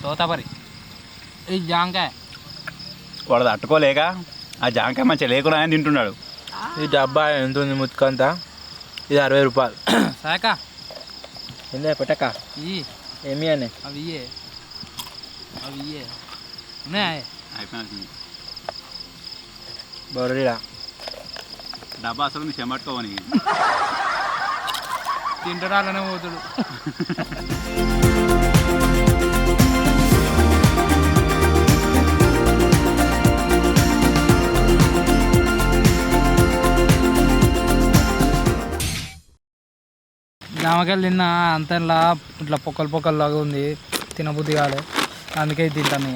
[SPEAKER 3] తోతాపరి ఈ జాంకాయ
[SPEAKER 2] వాడు తట్టుకోలేక ఆ జాంకాయ మంచిగా లేకుండా ఆయన తింటున్నాడు.
[SPEAKER 5] ఈ డబ్బా ఎంత ఉంది ముత్తుకంతా? ఇది 60 రూపాయలు.
[SPEAKER 3] శాఖ
[SPEAKER 5] ఏందే పెట్టక
[SPEAKER 3] ఇవి
[SPEAKER 5] ఏమి అని
[SPEAKER 3] అవి ఉన్నాయా?
[SPEAKER 2] అయిపోయింది
[SPEAKER 5] బొర్రీడా
[SPEAKER 2] డబ్బా అసలు చెమట్టుకోవని
[SPEAKER 3] తింటడాలనే పోతాడు. జామకాయలు తిన్నా అంతలా ఇట్లా పొక్కలు లాగా ఉంది, తినబుద్ధి కాలే, అందుకే తింటాను.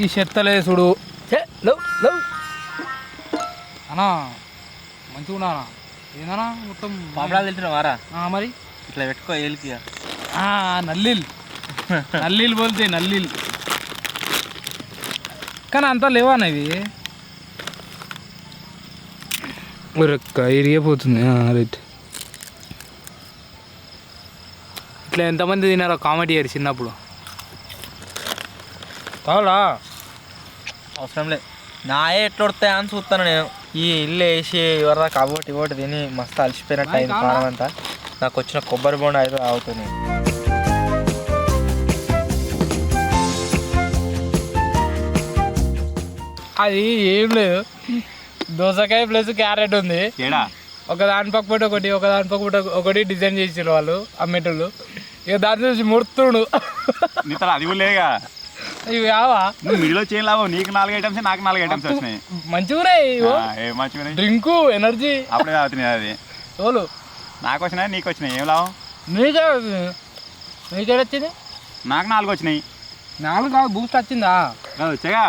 [SPEAKER 3] ఈ చెత్తలే చూడు అన్నా మంచిగా ఉన్నా ఏందన్నా మొత్తం
[SPEAKER 5] పాపడాలు తింటున్నావారా?
[SPEAKER 3] మరి
[SPEAKER 5] ఇట్లా పెట్టుకో ఏలికి.
[SPEAKER 3] నల్లీలు పోలితే నల్లీలు కానీ అంతా లేవన్నా ఇవి. ఇరిగిపోతుంది. రైట్. ఇట్లా ఎంతమంది తినారో కామెడీ చేయరు చిన్నప్పుడు. కావాలా?
[SPEAKER 5] అవసరం లేదు. నాయే ఎట్లా వస్తాయా అని చూస్తాను నేను. ఈ ఇల్లు వేసి ఎవరా కబోటి ఇవ్వటి తిని మస్తు అలసిపోయినట్టు అయింది కారం అంతా. నాకు వచ్చిన కొబ్బరి బొండ అయితే అవుతుంది.
[SPEAKER 3] అది ఏం లేదు, దోసకాయ ప్లస్ క్యారెట్ ఉంది. ఒక దాని పక్కన ఒకటి, ఒక దాని పక్కన ఒకటి డిజైన్ చేసారు వాళ్ళు అమ్మేటోళ్ళు. ఇక దాని నుంచి ముడుతుడు.
[SPEAKER 2] అది కూడా లేగా
[SPEAKER 3] ఇవి కావా?
[SPEAKER 2] మిడిలో చేయం లాభం. నీకు 4 ఐటమ్స్, నాకు 4 ఐటమ్స్ వచ్చినాయి.
[SPEAKER 3] మంచిగా డ్రింకు ఎనర్జీ
[SPEAKER 2] అప్పుడే తాగుతున్నాయి. అది
[SPEAKER 3] తోలు
[SPEAKER 2] నాకు వచ్చినాయి, నీకు వచ్చినాయి. ఏం లాభం?
[SPEAKER 3] నీకే వచ్చింది?
[SPEAKER 2] నాకు 4 వచ్చినాయి.
[SPEAKER 3] 4 కాదు, బూస్ట్ వచ్చిందా?
[SPEAKER 2] వచ్చాగా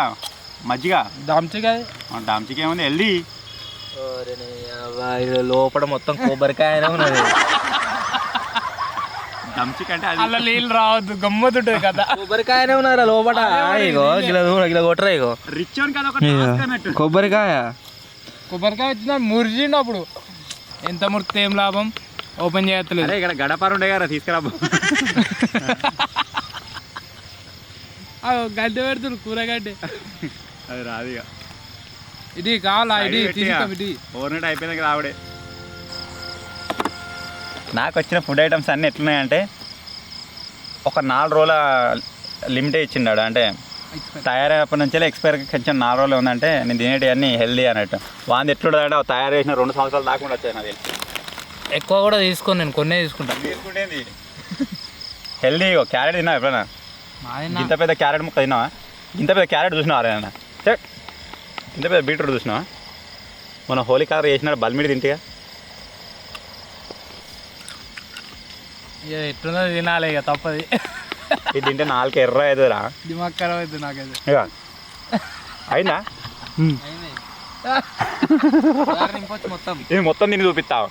[SPEAKER 2] మజ్జిగ
[SPEAKER 3] దాంచిగా.
[SPEAKER 2] దాంచిక ఏముంది హెల్దీ.
[SPEAKER 5] లోపల మొత్తం కొబ్బరికాయనే ఉన్నది.
[SPEAKER 2] దంచిక అంటే
[SPEAKER 3] అలా నీళ్ళు రావద్దు, గమ్మతుంటది కదా.
[SPEAKER 5] కొబ్బరికాయనే ఉన్నారా లోపల? ఇగో ఇలా కొట్టరా. ఇగో
[SPEAKER 2] రిచ్ కదా
[SPEAKER 5] కొబ్బరికాయ.
[SPEAKER 3] కొబ్బరికాయ వచ్చిందా మురిచిండు. అప్పుడు ఎంత మురికితే ఏం లాభం? ఓపెన్ చేయట్లేదు.
[SPEAKER 2] ఇక్కడ గడపారు ఉండే కదా, తీసుకురా.
[SPEAKER 3] గడ్డ పెడుతున్నారు, కూరగడ్డ.
[SPEAKER 2] అది రాదు ఇక.
[SPEAKER 3] ఇది కావాలా? ఇది తీసుకుంటాం.
[SPEAKER 2] ఓవర్ నైట్ అయిపోయింది రావడే. నాకు వచ్చిన ఫుడ్ ఐటమ్స్ అన్నీ ఎట్లున్నాయంటే ఒక 4 రోజుల లిమిటే ఇచ్చిండాడు. అంటే తయారైనప్పటి నుంచే ఎక్స్పైర్ కొంచెం 4 రోజులు ఉందంటే నేను తినేటి అన్నీ హెల్దీ అన్నట్టు. వాంది ఎట్లుంటుందంటే తయారు చేసిన 2 సంవత్సరాలు దాకుండా వచ్చాయి నాది.
[SPEAKER 3] ఎక్కువ కూడా తీసుకోను నేను, కొన్నే తీసుకుంటా.
[SPEAKER 2] తీసుకుంటేంది హెల్దీ. క్యారెట్ తిన్నావా ఎప్పుడైనా? ఇంత పెద్ద క్యారెట్ ముక్క తిన్నావా? ఇంత పెద్ద క్యారెట్ చూసినావా అరేనా? ఇంత పెద్ద బీట్రూట్ చూసినావా? మన హోలీ కలర్ చేసినాడు బల్మిడి తింటిగా.
[SPEAKER 3] ఇక ఎట్లుందో తినాలి, ఇక తప్పది.
[SPEAKER 2] ఇది తింటే 4 ఎర్ర అవుతుందిరా.
[SPEAKER 3] దిమాగ్ ఖరాబ్ అవుతుంది నాకైతే.
[SPEAKER 2] ఇక అయిందా?
[SPEAKER 3] మొత్తం
[SPEAKER 2] ఇది మొత్తం తిని చూపిస్తావు.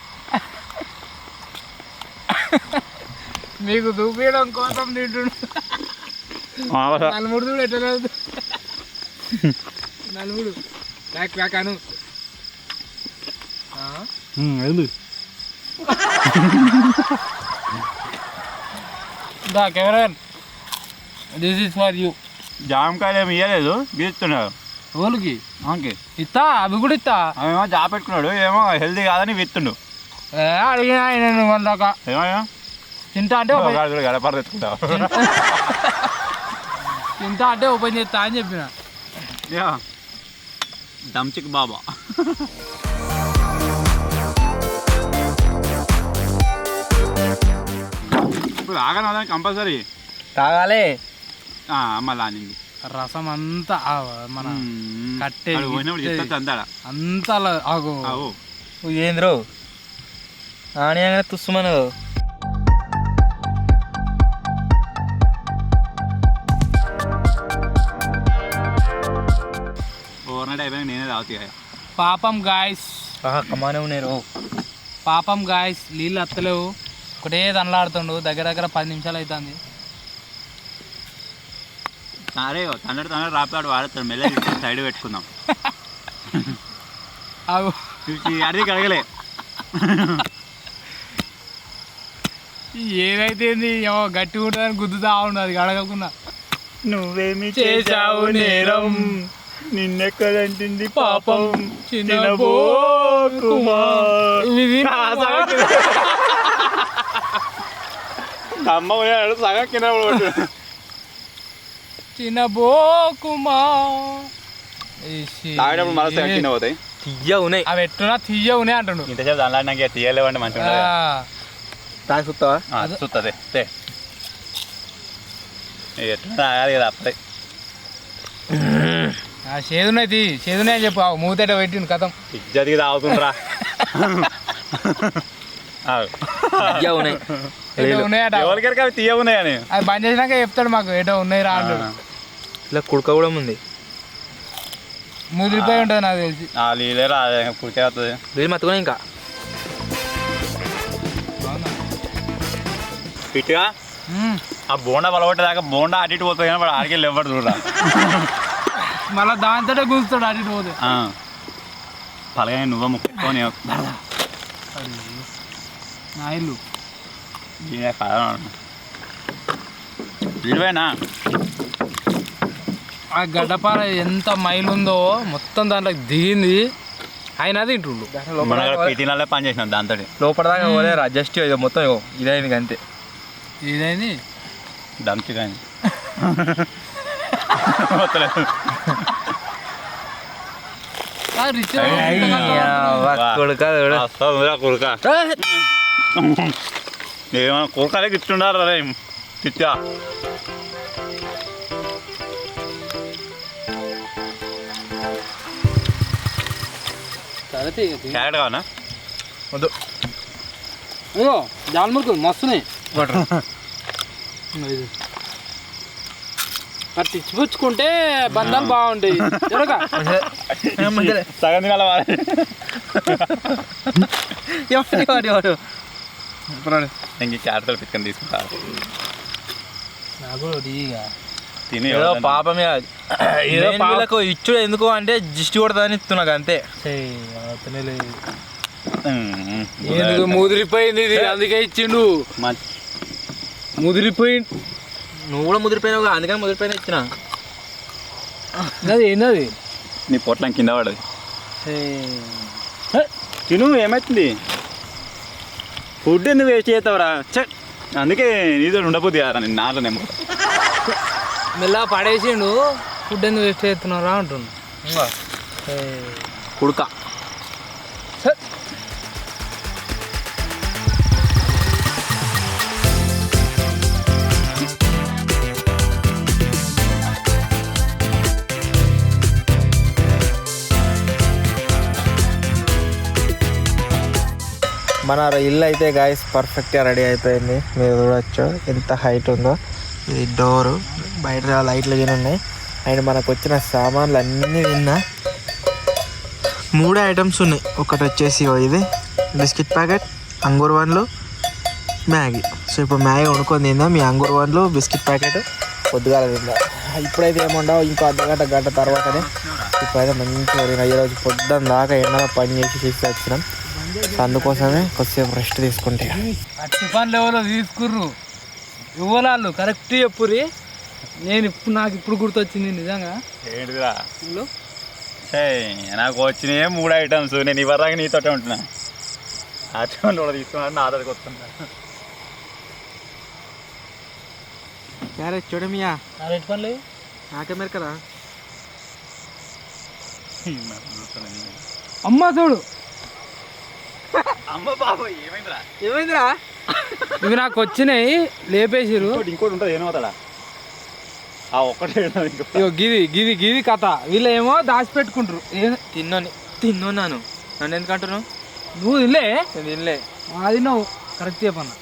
[SPEAKER 3] మీకు చూపించడం కోసం తింటుండు. నలుగురు చూడు ఎట్లా నలుగురు back back Anu. Cameron, this is for you.
[SPEAKER 2] జామకాయలు ఏమి ఇవ్వలేదు, గీస్తున్నాడు.
[SPEAKER 3] ఓలుకి
[SPEAKER 2] ఓకే
[SPEAKER 3] ఇస్తా, అవి కూడా ఇస్తా.
[SPEAKER 2] అవేమో జాబ్ పెట్టుకున్నాడు, ఏమో హెల్తీ కాదని విత్తుండు.
[SPEAKER 3] అడిగినా నేను వాళ్ళక
[SPEAKER 2] ఏమయ్యా
[SPEAKER 3] తింటా అంటే
[SPEAKER 2] గడపర తెచ్చుకుంటావు.
[SPEAKER 3] తింటా అంటే ఓపెన్ చేస్తా అని చెప్పిన.
[SPEAKER 2] దమ్చిక్ బాబా. ఇప్పుడు ఆగనాదని కంపల్సరీ
[SPEAKER 5] తాగాలి.
[SPEAKER 2] మళ్ళీ ఆనింది
[SPEAKER 3] రసం అంతా మన కట్టే
[SPEAKER 2] అంతాడా
[SPEAKER 3] అంతా ఆగు.
[SPEAKER 5] ఏంద్రో ఆనియాగానే తుస్సుమను.
[SPEAKER 2] ఓవర్నైట్ అయిపోయినా నేనే తాగుతాయి.
[SPEAKER 3] పాపం గాయస్,
[SPEAKER 5] కమానే ఉన్నారు.
[SPEAKER 3] పాపం గాయస్, నీళ్ళు అత్తలేవు. ఒకటే దండలాడుతుండు. దగ్గర దగ్గర 10 నిమిషాలు అవుతుంది.
[SPEAKER 2] సరే తన్నడు రాపాడు వాడతాడు. మెల్లగా సైడ్ పెట్టుకుందాం. అది కడగలే.
[SPEAKER 3] ఏదైతే గట్టిగా ఉంటుందని గుద్దుతా ఉండు, అది కడగకుండా.
[SPEAKER 2] నువ్వేమి
[SPEAKER 3] చేశావు నేరం,
[SPEAKER 2] నిన్నెక్కడంటుంది
[SPEAKER 3] పాపం
[SPEAKER 2] అమ్మ సగం కింద
[SPEAKER 3] చిన్నబోకుమా.
[SPEAKER 2] తాగేటప్పుడు మళ్ళీ సగం కింద పోతాయి.
[SPEAKER 5] తీయ ఉన్నాయి
[SPEAKER 3] అవి ఎట్టున్నా తీయ ఉన్నాయి అంటుండు.
[SPEAKER 2] ఇంతసేపు దానిలాడినాక తీయలేవండి మంచిగా
[SPEAKER 5] తాగి చూస్తావా?
[SPEAKER 2] చూస్తుంది ఎట్లా తాగాలి కదా అప్పుడే.
[SPEAKER 3] చేదున్నాయి చేదున్నాయి అని చెప్పు. మూతేట పెట్టిండు కథం.
[SPEAKER 2] ఇజ్జతికి తాగుతుండ్రా.
[SPEAKER 3] ఉన్నాయట.
[SPEAKER 2] ఎవరికరికి అవి తీయ ఉన్నాయని
[SPEAKER 3] అది బంద్ చేసినాక చెప్తాడు మాకు ఏటో ఉన్నాయి రా అంటాడు.
[SPEAKER 5] ఇలా కుడక కూడా ఉంది.
[SPEAKER 3] ముదిరిపోయి ఉంటుంది నాకు తెలిసి.
[SPEAKER 2] నీళ్ళేరా కుడికే వస్తుంది.
[SPEAKER 5] వీళ్ళు మత్తుకున్నా ఇంకా
[SPEAKER 2] పిట్టిగా ఆ బోండా బలగొట్టేదాకా బోండా అటు ఇటు పోతుంది కానీ వాడు ఆడికి లేవడు చూడరా.
[SPEAKER 3] మళ్ళీ దాంతో గుంజుతాడు అటు ఇటు పోతే.
[SPEAKER 2] పలగా నువ్వు ముక్కుని
[SPEAKER 3] నా ఇల్లు
[SPEAKER 2] విడిపోయినా
[SPEAKER 3] ఆ గడ్డపార ఎంత మైలు ఉందో మొత్తం దాంట్లో దిగింది. అయినా తింటుండు.
[SPEAKER 2] పీటీలలో పని చేసినాం దాంతో.
[SPEAKER 5] లోపల దాకా పోలేరా, జస్ట్ ఇది మొత్తం ఇదైంది అంతే.
[SPEAKER 3] ఇదైంది
[SPEAKER 2] దంచి కానీ కురక ఏమన్నా కురకాలే గిట్టుండారు రే తిట్టా. క్యారెట్ కావనా?
[SPEAKER 5] వద్దు.
[SPEAKER 3] అయ్యో జాల్మురుకు మస్తున్నాయి. అట్లా ఇచ్చిపుచ్చుకుంటే బంధాలు బాగుంటాయి.
[SPEAKER 2] సగం తినాల ఇంక క్యారెట్ పిచ్చుకొని తీసుకుంటారు. తిని
[SPEAKER 5] పాపమే వీళ్ళకు ఇచ్చుడు ఎందుకు అంటే జిస్టి కొడతాని ఇస్తున్నా అంతే.
[SPEAKER 3] ఎందుకు ముదిరిపోయింది ఇది, అందుకే ఇచ్చిండు. ముదిరిపోయింది.
[SPEAKER 5] నువ్వు కూడా ముదిరిపోయినావు, అందుకని ముదిరిపోయినా ఇచ్చిన.
[SPEAKER 3] అది ఏంది?
[SPEAKER 2] నీ పొట్లం కింద పడదు. తిను ఏమవుతుంది? ఫుడ్ ఎందుకు వేస్ట్ చేస్తావురా? అందుకే నీతో ఉండబోద్ది కదా నేను నాలో నెమ్మ
[SPEAKER 3] మెల్లగా పడేసిండు. ఫుడ్ ఎందుకు వేస్ట్ చేస్తున్నారా అంటున్నా
[SPEAKER 2] కుడుక
[SPEAKER 5] మన ఇల్లు అయితే గాయస్ పర్ఫెక్ట్గా రెడీ అయిపోయింది. మీరు చూడవచ్చు ఎంత హైట్ ఉందో. ఇది డోరు, బయట లైట్లు గిన ఉన్నాయి. అండ్ మనకు వచ్చిన సామాన్లు అన్నీ విన్నా 3 ఐటమ్స్ ఉన్నాయి. ఒకటి వచ్చేసి ఇది బిస్కెట్ ప్యాకెట్, అంగూర్ వన్లు, మ్యాగీ. సో ఇప్పుడు మ్యాగీ వండుకొని తిందాం. మీ అంగూర్ వన్లు, బిస్కెట్ ప్యాకెట్ పొద్దుగాల తిందాం. ఇప్పుడైతే ఏముండవు, ఇంకో గంట తర్వాతనే. ఇప్పుడైతే మంచిగా ఈరోజు పొద్దున్న దాకా ఎండలో పని చేసి వచ్చినాం. అందుకోసమే కొద్దిసేపు రెస్ట్ తీసుకుంటే
[SPEAKER 3] టిఫాన్ లెవెల్లో తీసుకుర్రు ఇవ్వలాళ్ళు కరెక్ట్ చెప్పురి. నేను నాకు ఇప్పుడు గుర్తొచ్చింది నిజంగా.
[SPEAKER 2] ఏంటిదిరా నాకు వచ్చినాయి 3 ఐటమ్స్. నేను ఇవ్వరాక నీతోటే ఉంటున్నా. అటువంటి కూడా తీసుకున్నాను, నా ఆధార్కి వస్తున్నా.
[SPEAKER 5] క్యారెట్ చూడమియా
[SPEAKER 3] రెడ్ పనులు
[SPEAKER 5] నాకేమేరు కదా.
[SPEAKER 3] అమ్మ చూడు
[SPEAKER 2] అమ్మ బాబు ఏమైందిరా?
[SPEAKER 5] ఏమైందిరా?
[SPEAKER 3] ఇవి నాకు వచ్చినాయి లేపేసిరు.
[SPEAKER 2] ఇంకోటి ఉంటుంది ఏమవుతాడా ఆ ఒక్కటే ఇంకో
[SPEAKER 3] ఇగో గిది కథ. వీళ్ళు ఏమో దాచిపెట్టుకుంటారు.
[SPEAKER 5] తిన్నాను. నన్ను ఎందుకు అంటున్నావు?
[SPEAKER 3] నువ్వు తినలే?
[SPEAKER 5] నేను తినలే.
[SPEAKER 3] అది నువ్వు కరెక్ట్ చెప్పన్నా.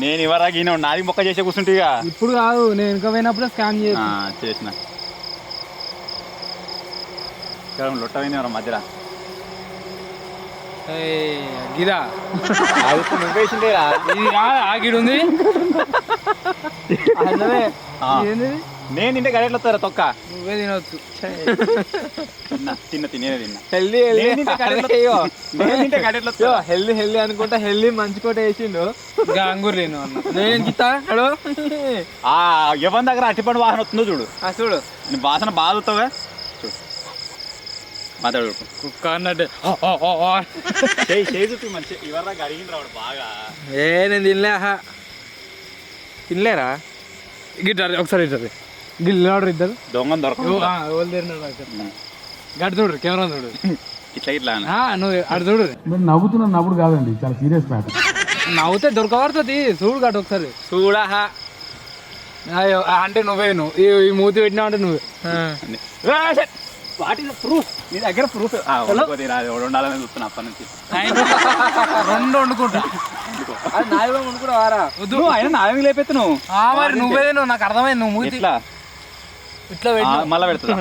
[SPEAKER 2] నేను ఇవ్వరాక ఈయన నాది మొక్క చేసే కూర్చుంటేగా.
[SPEAKER 3] ఇప్పుడు కాదు, నేను ఇంకా పోయినప్పుడే స్కామ్
[SPEAKER 2] చేసిన లొట్టమైంది ఎవరు మధ్యలో
[SPEAKER 3] గిదా
[SPEAKER 2] నువ్వేసిందేరా.
[SPEAKER 3] ఇది ఆగిడు ఉంది. ఏంది?
[SPEAKER 2] నేను తింటే గడెట్లు వస్తారా తొక్క?
[SPEAKER 3] నువ్వే తినవచ్చు.
[SPEAKER 2] తినేదే తిన్నా.
[SPEAKER 5] హెల్దీ
[SPEAKER 2] హెల్దీ
[SPEAKER 5] అనుకుంటా. హెల్దీ మంచి కోట వేసిండు.
[SPEAKER 3] ఇంకా అంగూరు లేను అన్న.
[SPEAKER 5] నేను గిత్తా
[SPEAKER 2] ఎవరి దగ్గర అట్టిపండు వాసన వస్తుందో చూడు.
[SPEAKER 5] చూడు
[SPEAKER 2] నేను వాసన బాగా చూస్తావుగా. చూడు మాట్లాడు
[SPEAKER 3] కుక్క అన్నట్టు
[SPEAKER 2] చూపి మంచి ఇవరాక అడిగింది రావడు బాగా.
[SPEAKER 5] నేను తినలేరా?
[SPEAKER 3] గిట్టారు ఒకసారి ఇద్దరు గిల్లాడు ఇద్దరు
[SPEAKER 2] దొంగ దొరకదు.
[SPEAKER 3] గడి చూడు, కెమెరా చూడు.
[SPEAKER 2] ఇట్లా ఇట్లా
[SPEAKER 3] నువ్వు అటు చూడు.
[SPEAKER 6] మీరు నవ్వుతున్న నవ్వుడు కాదండి, చాలా సీరియస్ మ్యాటర్.
[SPEAKER 3] నవ్వుతే దొరకబడుతుంది. చూడు గడు ఒకసారి.
[SPEAKER 5] చూడా
[SPEAKER 3] అంటే నువ్వే నువ్వు ఈ మూతి పెట్టినా అంటే నువ్వే.
[SPEAKER 2] What is proof? నీ దగ్గర ప్రూఫ్ ఉండాలని చూస్తున్నా అప్పటి నుంచి.
[SPEAKER 3] 2 వండుకుంటా.
[SPEAKER 5] వండుకుంటా వారా?
[SPEAKER 2] వద్దు ఆయన నాయం లేపెత్తు నువ్వు.
[SPEAKER 3] మరి నువ్వే నువ్వు. నాకు అర్థమైంది. నువ్వు మూతి
[SPEAKER 2] ఇట్లా
[SPEAKER 3] ఇట్లా
[SPEAKER 2] మళ్ళా పెడుతుందా?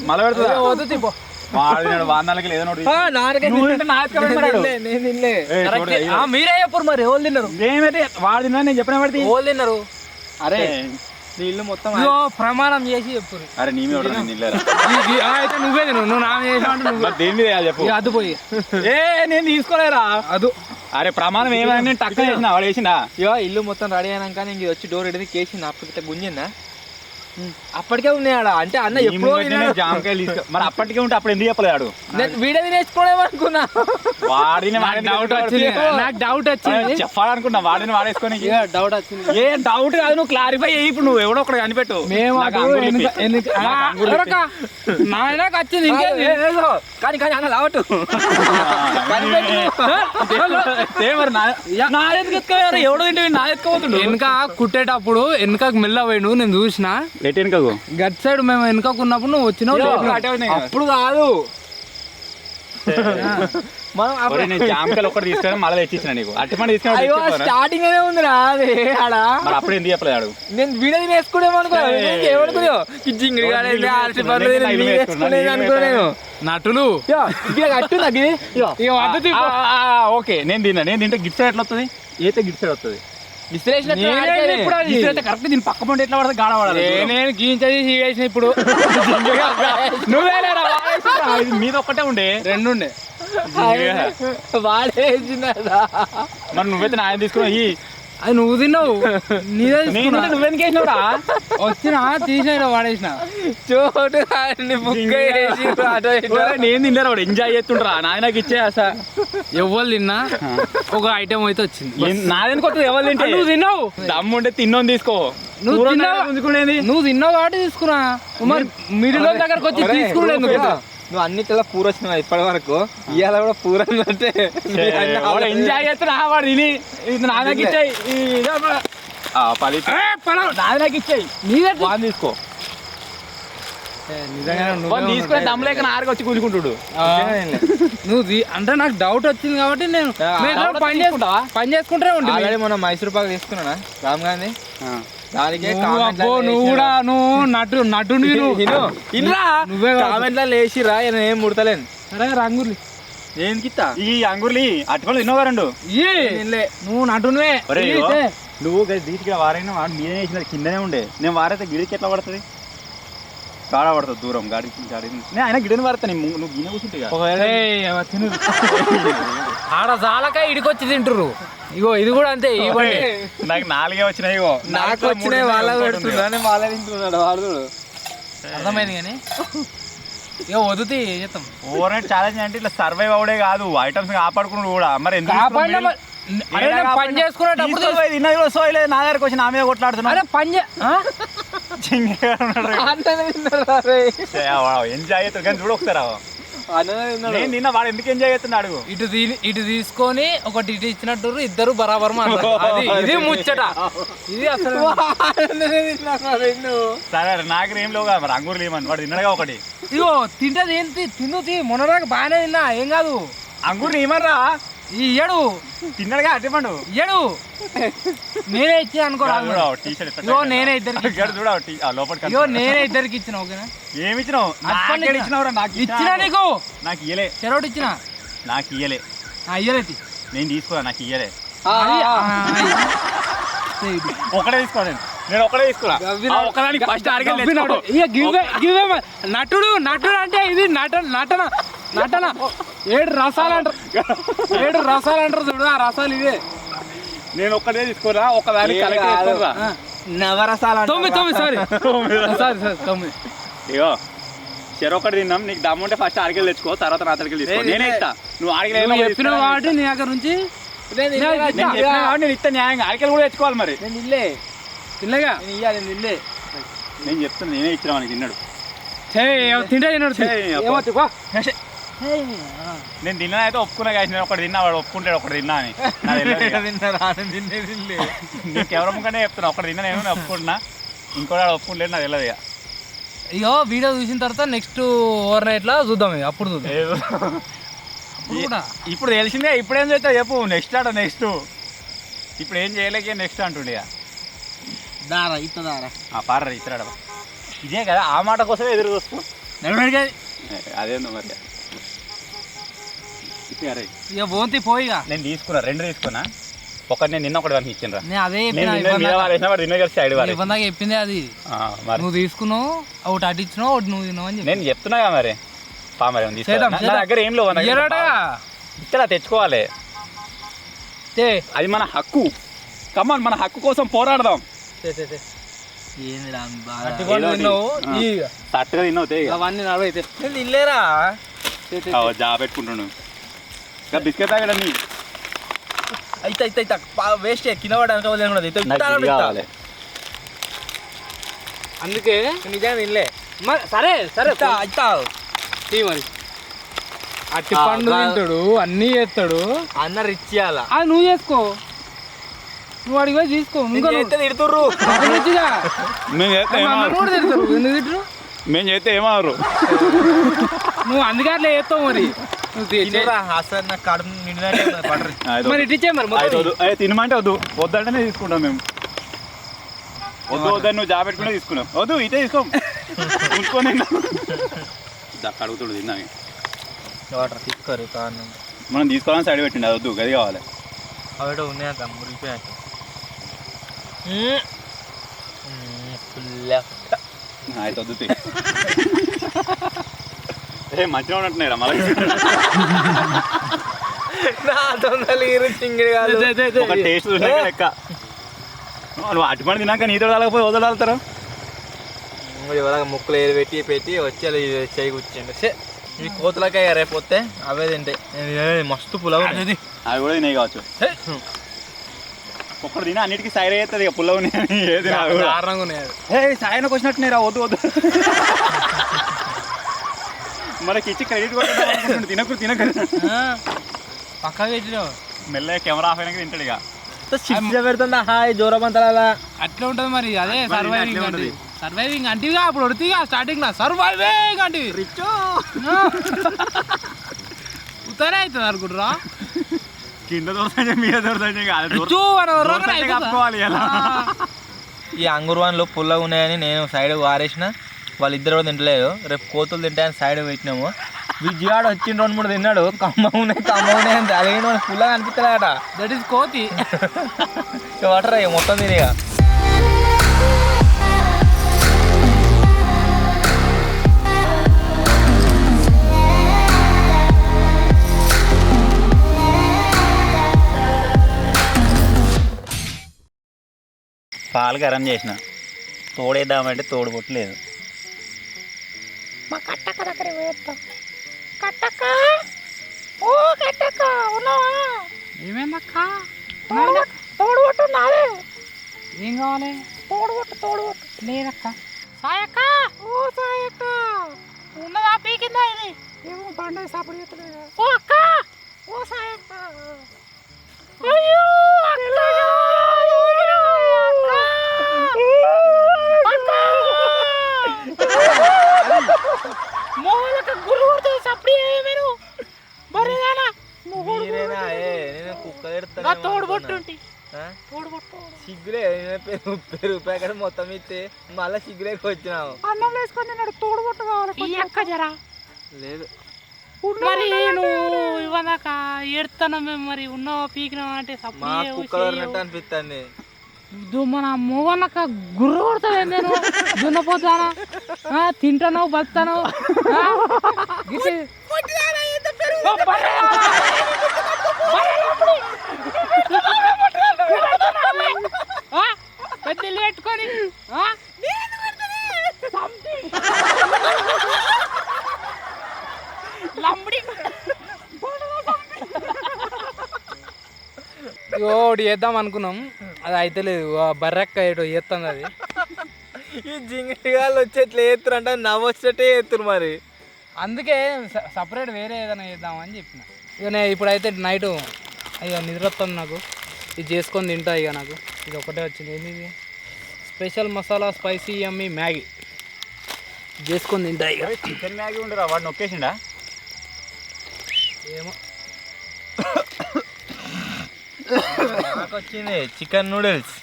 [SPEAKER 2] మళ్ళా పెడుతుందా?
[SPEAKER 3] వద్దు
[SPEAKER 2] వాడినాడు వాందాలకి లేదో నోటి
[SPEAKER 3] మీరే చెప్పరు. మరి ఎవరు తిన్నారు?
[SPEAKER 2] ఏమైతే వాడు తిన్నా నేను చెప్పిన పడితే
[SPEAKER 3] ఎవరు తిన్నారు?
[SPEAKER 5] అరే నీళ్ళు మొత్తం
[SPEAKER 3] ప్రమాణం చేసి చెప్పు.
[SPEAKER 2] అరే నీ మీద తినలేరా?
[SPEAKER 3] అయితే నువ్వే తిను. నువ్వు నా చేసావు.
[SPEAKER 2] దేని మీద చెప్పు.
[SPEAKER 3] అది పోయి
[SPEAKER 2] నేను తీసుకోలేరా
[SPEAKER 3] అదు.
[SPEAKER 2] అరే ప్రమాణం ఏమైనా నేను టక్కన వేసిన వాడు వేసిందా?
[SPEAKER 5] ఇగో ఇల్లు మొత్తం రెడీ అయినాక ఇంక వచ్చి డోర్ ఎడితే కేసింది. అప్పటికే గుంజిందా? అప్పటికే ఉన్నాయి ఆడ. అంటే అన్న ఎప్పుడో
[SPEAKER 2] జామకాయలు తీసుకో. మరి అప్పటికే ఉంటే అప్పుడు ఎందుకు చెప్పలేడు?
[SPEAKER 5] నేను వీడియో తినేసుకోలేమనుకున్నా.
[SPEAKER 2] వాడిని
[SPEAKER 3] డౌట్ వచ్చింది. నాకు డౌట్ వచ్చింది.
[SPEAKER 2] చెప్పాలనుకున్నా వాడిని వాడేసుకొని.
[SPEAKER 5] డౌట్ వచ్చింది.
[SPEAKER 2] ఏ డౌట్ కాదు, నువ్వు క్లారిఫై అయ్యి ఇప్పుడు నువ్వు ఎవడో ఒకటి కనిపెట్టు.
[SPEAKER 3] నాయనకు వచ్చింది ఇంకేది
[SPEAKER 5] కానీ కానీ అన్న లావట్టు
[SPEAKER 2] నా ఎత్తుకు ఎత్తుకోవాలి. ఎవడో ఇంటి నా ఎత్తుకోవద్దు.
[SPEAKER 3] వెనక కుట్టేటప్పుడు వెనకకు మెల్ల పోయిను. నేను చూసిన గట్ సైడ్ మేము వెనకకు ఉన్నప్పుడు నువ్వు వచ్చినావు.
[SPEAKER 5] అప్పుడు కాదు
[SPEAKER 2] నేను జామకాయలు ఒక్కటి తీసుకొని మళ్ళీ తెచ్చిచ్చిన నీకు. అట్టిపండు తీసుకొని
[SPEAKER 5] స్టార్టింగ్ అనే ఉంది రా. అది ఆడ
[SPEAKER 2] మరి అప్పుడు ఎందుకు చెప్పలేడు?
[SPEAKER 5] నేను వీడియో తినేసుకునేమో అనుకున్నాను.
[SPEAKER 3] నటులు
[SPEAKER 2] ఓకే నేను తింటే గిఫ్ట్ సైడ్ ఎట్లా వస్తుంది? అయితే గిఫ్ట్ సైడ్ వస్తుంది. కరెక్ట్ దీని పక్క పంట ఎట్లా పడుతుంది? గాడ పడాలి.
[SPEAKER 3] నేను గీంచేసి వేసిన ఇప్పుడు.
[SPEAKER 2] నువ్వే మీద ఒక్కటే ఉండే
[SPEAKER 3] 2 ఉండే.
[SPEAKER 5] వాడేసినాడా?
[SPEAKER 2] మరి నువ్వైతే నాయన తీసుకుని
[SPEAKER 3] అది నువ్వు తిన్నావు.
[SPEAKER 2] నువ్వెందుకు వేసినావురా?
[SPEAKER 3] వచ్చినా తీసిన వాడేసిన.
[SPEAKER 5] చోటు
[SPEAKER 2] నేను తిన్నారా? వాడు ఎంజాయ్ చేస్తుండ్రా నాయనకి ఇచ్చే అసలు
[SPEAKER 3] ఎవరు తిన్నా ఒక ఐటమ్ అయితే వచ్చింది.
[SPEAKER 2] నాదెందుకు వస్తుంది? ఎవరు తింటే
[SPEAKER 3] నువ్వు తిన్నావు.
[SPEAKER 2] దమ్ముంటే తిన్నోని తీసుకో.
[SPEAKER 3] నువ్వు తిన్నావు కాబట్టి తీసుకున్నా మరి మిడిల్ దగ్గరకు వచ్చి తీసుకున్నాడు ఎందుకు?
[SPEAKER 5] నువ్వు అన్నిటిలో పూర వచ్చినావు ఇప్పటి వరకు, ఇవాళ కూడా పూర అంటే
[SPEAKER 3] ఎంజాయ్ చేస్తున్నా వాడు తిని ఇది నాన్నకి ఇచ్చాయి నాన్నకి ఇచ్చాయి నీదే
[SPEAKER 2] తీసుకో
[SPEAKER 3] తీసుకుని దమ్ములేక నారగా వచ్చి కూలుకుంటాడు. నువ్వు అంటే నాకు డౌట్ వచ్చింది కాబట్టి నేను పని చేసుకుంటే
[SPEAKER 5] ఆల్రెడీ మనం మైసూర్ పాక్ తీసుకున్నా రామ్ గాంధీ, దానికి
[SPEAKER 3] నువ్వు కూడా నువ్వు నటుని
[SPEAKER 5] నువ్వే కామెంట్లో లేచిరా, నేను ఏం ముడతలేను.
[SPEAKER 3] సరే రంగులు
[SPEAKER 5] దేనికి ఇస్తా
[SPEAKER 2] ఈ అంగుర్లి అట్టుకొని తిన్నావు రెండు.
[SPEAKER 3] నువ్వు నటునివే.
[SPEAKER 2] నువ్వు దీనికి వారైనా వాడు మీదే వేసినది కిందనే ఉండే, నేను వారైతే గిడికి ఎట్లా పడుతుంది? గాడ పడుతుంది దూరం గాడి నేను ఆయన గిడని పడతాను, నువ్వు గిన్నె కూర్చుంటే
[SPEAKER 3] ఆడ జాలకాయ ఇడికొచ్చి తింటురు. ఇగో ఇది కూడా అంతే.
[SPEAKER 2] నాకు 4 వచ్చినాయి. ఇగో
[SPEAKER 5] నాకు వచ్చినాయి వాళ్ళ పెడుతున్నా, వాళ్ళ తింటున్నాడు వాడు.
[SPEAKER 3] అర్థమైంది కానీ ఇక వదుతి చేస్తాం.
[SPEAKER 2] ఓవర్ నైట్ ఛాలెంజ్ అంటే ఇట్లా సర్వైవ్ అవడే కాదు, ఐటమ్స్ కాపాడుకున్నాడు కూడా. మరి
[SPEAKER 3] పని చేసుకునేటప్పుడు
[SPEAKER 2] నా దగ్గరకు వచ్చి నా మీద కొట్లాడుతున్నా ఎంజాయ్ అవుతుంది కానీ చూడు ఒకసారి నేను నిన్న వాడు ఎందుకు ఎంజాయ్ చేస్తున్నాడు.
[SPEAKER 3] ఇటు తీసుకొని ఒకటి ఇటు ఇచ్చినట్టు ఇద్దరు బరాబర్ ఇది ముచ్చట. ఇది అసలు
[SPEAKER 2] సరే నాకు ఏం లేవు కదా మరి అంగూరు లేమని వాడు తిన్నాడుగా ఒకటి.
[SPEAKER 3] ఇగో తింటది ఏంటి తిన్నుతి మొన్నదాకా బాగానే తిన్నా ఏం కాదు.
[SPEAKER 2] అంగూరు ఏమర్రా
[SPEAKER 3] ఈ ఏడు
[SPEAKER 2] తిన్నాడుగా అట్టిపండు
[SPEAKER 3] ఏడు నేనే ఇచ్చి అనుకోరా. నేనే ఇద్దరికి
[SPEAKER 2] లోపల
[SPEAKER 3] నేనే ఇద్దరికి ఇచ్చిన. ఓకేనా
[SPEAKER 2] ఏమి ఇచ్చినావు? నాకు
[SPEAKER 3] ఇచ్చినా నీకు
[SPEAKER 2] నాకు ఇయ్యలే.
[SPEAKER 3] చెరోటి ఇచ్చిన
[SPEAKER 2] నాకు ఇయ్యలే.
[SPEAKER 3] ఇయ్యలేదు
[SPEAKER 2] నేను తీసుకోరా, నాకు ఇయ్యలే. ఒకటే తీసుకో, నేను ఒకటే తీసుకురా. ఒకదానికి ఫస్ట్
[SPEAKER 3] నటుడు అంటే ఇది నటన 7 రసాలు అంటారు చూడు. ఆ రసాలు ఇవే.
[SPEAKER 2] నేను ఒక్కటే తీసుకోరా, ఒకదానికి కలెక్ట్ చేసుకోరా.
[SPEAKER 5] నవరసాలు
[SPEAKER 3] 9 సారీ 9.
[SPEAKER 2] ఇగో చెరొకటి తిన్నాం. నీకు దమ్ముంటే ఫస్ట్ ఆడికెళ్ళి తెచ్చుకో, తర్వాత నా తడికెళ్ళి తీసుకో. నేనే ఇస్తా. నువ్వు ఆడికెళ్ళి
[SPEAKER 3] చెప్పినావు కాబట్టి నీ దగ్గర నుంచి
[SPEAKER 2] నేను ఇస్తా న్యాయంగా. ఆడికెళ్ళి కూడా తెచ్చుకోవాలి. మరి
[SPEAKER 5] నేను ఇల్లే
[SPEAKER 3] తినలేగా
[SPEAKER 5] నేను ఇల్లే.
[SPEAKER 2] నేను చెప్తున్నా, నేనే ఇచ్చిన వానికి తిన్నాడు.
[SPEAKER 3] తింటే తిన్నాడు.
[SPEAKER 2] నేను తిన్నా అయితే ఒప్పుకున్నా కాదు. నేను ఒకటి తిన్నా, వాడు ఒప్పుకుంటాడు ఒకటి తిన్నా అని. నీకు ఎవరమ్మకనే చెప్తున్నా, ఒకటి తిన్నా నేను ఒప్పుకుంటున్నా, ఇంకోటి ఒప్పుకుంటాడు నాకు తెలియదు. ఇక
[SPEAKER 3] అయ్యో వీడియో చూసిన తర్వాత నెక్స్ట్ ఓవర్ నైట్ లో చూద్దాం. అప్పుడు చూద్దాం.
[SPEAKER 2] ఇప్పుడు తెలిసిందే. ఇప్పుడు ఏం చేస్తావు చెప్పు. నెక్స్ట్ ఇప్పుడు ఏం చేయలేక నెక్స్ట్ అంటుండే.
[SPEAKER 5] దారా ఇత్త దారా
[SPEAKER 2] పార్రా ఇతరాడ ఇదే కదా, ఆ మాట కోసమే ఎదురు చూస్తూ అదేందో మరి.
[SPEAKER 3] ఇక బోంతి పోయిగా
[SPEAKER 2] నేను తీసుకున్నా, 2 తీసుకున్నా. ఒకటి నేను నిన్న ఒకటి వానికి ఇచ్చిన.
[SPEAKER 3] అదే చెప్పింది అది. నువ్వు తీసుకున్నావు, ఒకటి అటు ఇచ్చినావు, ఒకటి నువ్వు తిన్నావు అని
[SPEAKER 2] నేను చెప్తున్నా కదా. మరి నా దగ్గర ఏం లేవు, ఇక్కడ తెచ్చుకోవాలి. అది మన హక్కు. కమాన్, మన హక్కు కోసం పోరాడదాం. తట్టుగా తిన్నావు
[SPEAKER 3] అవన్నీ నడవైతే
[SPEAKER 5] ఇల్లేరా
[SPEAKER 2] జాబ్ పెట్టుకుంటున్నాను. బిస్కెట్ తాగడం
[SPEAKER 5] అయితే వేస్ట్ కింద పడడానికి.
[SPEAKER 3] అందుకే
[SPEAKER 5] నిజంగా తినలే.
[SPEAKER 3] సరే
[SPEAKER 5] మరి
[SPEAKER 3] అట్టి పండు తింటాడు, అన్నీ చేస్తాడు.
[SPEAKER 5] అన్న రిచ్ చేయాలా?
[SPEAKER 3] అది నువ్వు చేసుకో, నువ్వు అడిగి పోయి తీసుకో.
[SPEAKER 5] తిడుతుర్రు
[SPEAKER 2] మేము చేస్తే ఏమన్నారు.
[SPEAKER 3] నువ్వు అందుకే అట్లా చేస్తావు. మరి
[SPEAKER 2] తినమంటే వద్దు, వద్దంటేనే తీసుకుంటాం మేము. వద్దని నువ్వు జాబ్ పెట్టుకునే తీసుకున్నాం. వద్దు ఇదే తీసుకో, ఉంచుకొని అడుగుతాడు తిన్నా.
[SPEAKER 5] తీసుకోరు
[SPEAKER 2] మనం తీసుకోవాలని సైడ్ పెట్టిండి, అది వద్దు, గది కావాలి.
[SPEAKER 5] అవి ఉన్నాయా మురిగిపోయా.
[SPEAKER 2] అయితే వద్దు. మంచిగా ఉన్నట్టున్నాయి మళ్ళీ. ఒక టేస్ట్ లెక్క. నువ్వు అటు పని తిన్నాక నీతో తాగకపోయి వదలాలుతారు.
[SPEAKER 5] ముక్కలు ఏరు పెట్టి వచ్చి అలా చేయి కూర్చోండి. ఈ కోతులకాయ రేపు వస్తే అవే తింటాయి. మస్తు పులావు
[SPEAKER 2] అవి కూడా తినే కావచ్చు. ఒక్కడు తిని అన్నిటికీ సైడ్ అవుతుంది ఇక పుల్ల ఉన్నాయని ఏది
[SPEAKER 3] దారుణంగా ఉన్నాయి అది.
[SPEAKER 2] సాయనకు వచ్చినట్టున్నాయి రా వద్దు మనకి ఇచ్చి క్రెడిట్ కొట్టడం తినకు
[SPEAKER 3] పక్కగా పెట్టినావు
[SPEAKER 2] మెల్లగా కెమెరా ఆఫ్ అయినాక తింటాడు ఇక
[SPEAKER 5] శిక్ష పెడుతుందా హాయ్ జోరమంతలా
[SPEAKER 3] అట్లా ఉంటుంది మరి అదే
[SPEAKER 2] మరి
[SPEAKER 3] సర్వైవింగ్
[SPEAKER 2] అట్లే
[SPEAKER 3] అంటే
[SPEAKER 2] ఉంటది.
[SPEAKER 3] సర్వైవింగ్ అంటివిగా అప్పుడు ఉడితిగా స్టార్టింగ్ లో సర్వైవింగ్ అంటే ఉత్తరే అవుతుంది అనుకుంటురా
[SPEAKER 2] కింద దొరుకుతాయి మీద దొరుకుతాయి
[SPEAKER 3] రిచు అని ఎవరో
[SPEAKER 2] కప్పుకోవాలి ఇలా
[SPEAKER 5] ఈ అంగుర్వాన్లు పుల్లగా ఉన్నాయని నేను సైడ్ వారేసిన వాళ్ళిద్దరు కూడా తింటలేదు రేపు కోతులు తింటాయని సైడ్ పెట్టినాము విజయాడు వచ్చిన 2-3 తిన్నాడు కమ్మ ఉన్నాయి అంటే అదేంటి మనకు పుల్లగా అనిపిస్తలేట
[SPEAKER 3] దట్ ఈస్ కోతి
[SPEAKER 5] వాటర్ మొత్తం తినేగా
[SPEAKER 2] పాలు గరం చేసిన తోడేద్దామంటే తోడు కొట్టలేదు
[SPEAKER 3] ఏమైందక్క తోడుగొట్టు నాదే ఏం కావాలి తోడుగొట్టు లేదక్క సాయక్క ఓ సాయక్క ఉన్నదా పీకిందా ఇది ఏమో బండ సాపడి చేస్తలేదు ఓ అక్క ఓ సాయక్క అయ్యో మోహలక గురు కొడుతుంది సప్పుడు ఏమేను బరేదానా
[SPEAKER 5] మీరేనా నేను కుక్క
[SPEAKER 3] తోడుబొట్టుంటి తోడుబొట్టు
[SPEAKER 5] సిగ్గులే పెరుగు ప్యాకెట్ మొత్తం ఇస్తే మళ్ళీ సిగ్గులేకి వచ్చినావు
[SPEAKER 3] అన్నం వేసుకొని తిన్నాడు తోడుబొట్టు కావాలి ఈ అక్క జరా
[SPEAKER 5] లేదు
[SPEAKER 3] మరి నువ్వు ఇవ్వదాక ఏడుతాను మేము మరి ఉన్నావా పీకినావా అంటే
[SPEAKER 5] మా కుక్కలు అన్నట్టు అనిపిస్తుంది
[SPEAKER 3] మన మొగనక గుర్ర కొడుతుంది నేను దున్నపోతానా తింటాను బతాను పెద్ద ఇల్లు పెట్టుకొని లంబడి ఒకటి చేద్దాం అనుకున్నాం అది అయితే లేదు బర్రెక్క ఏటో చేస్తుంది అది
[SPEAKER 5] ఈ జింగిగాళ్ళు వచ్చేట్లు ఎత్తురు అంటే నవ్వు వచ్చేటే ఎత్తురు మరి
[SPEAKER 3] అందుకే సపరేట్ వేరే ఏదైనా చేద్దామని చెప్పిన ఇక నేను ఇప్పుడైతే నైట్ ఇక నిద్ర వస్తుంది నాకు ఇది చేసుకొని తింటా ఇక నాకు ఇది ఒకటే వచ్చింది ఏంది ఇది స్పెషల్ మసాలా స్పైసీ యమ్మీ మ్యాగీ చేసుకొని తింటా ఇక
[SPEAKER 2] చికెన్ మ్యాగీ ఉండరా వాడు నొక్కేసిండా
[SPEAKER 3] ఏమో
[SPEAKER 5] నాకు వచ్చింది చికెన్ నూడిల్స్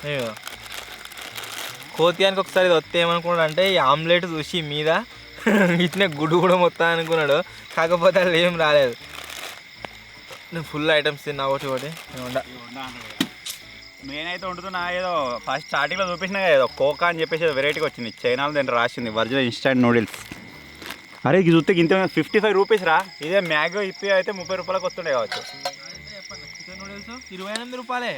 [SPEAKER 5] అయ్యో కోతియానికి ఒకసారి ఇది వస్తే ఏమనుకున్నాడు అంటే ఈ ఆమ్లెట్ చూసి మీద ఇట్నే గుడ్డు కూడా మొత్తం అనుకున్నాడు కాకపోతే అది ఏం రాలేదు నేను ఫుల్ ఐటమ్స్ తిన్నా ఒకటి
[SPEAKER 2] నేనైతే వండుతున్నా ఏదో ఫస్ట్ స్టార్టింగ్లో చూపించిన ఏదో కోకా అని చెప్పేసి వెరైటీగా వచ్చింది చైనాలో దాన్ని రాసింది ఒరిజినల్ ఇన్స్టంట్ నూడిల్స్ అరే ఇది చూస్తే ఇంత 55 రూపీస్ రా ఇదే మ్యాగో ఇప్పి అయితే 30 రూపాయలకు వస్తుండే కావచ్చు
[SPEAKER 5] చికెన్ నూడిల్స్ 28 రూపాయలే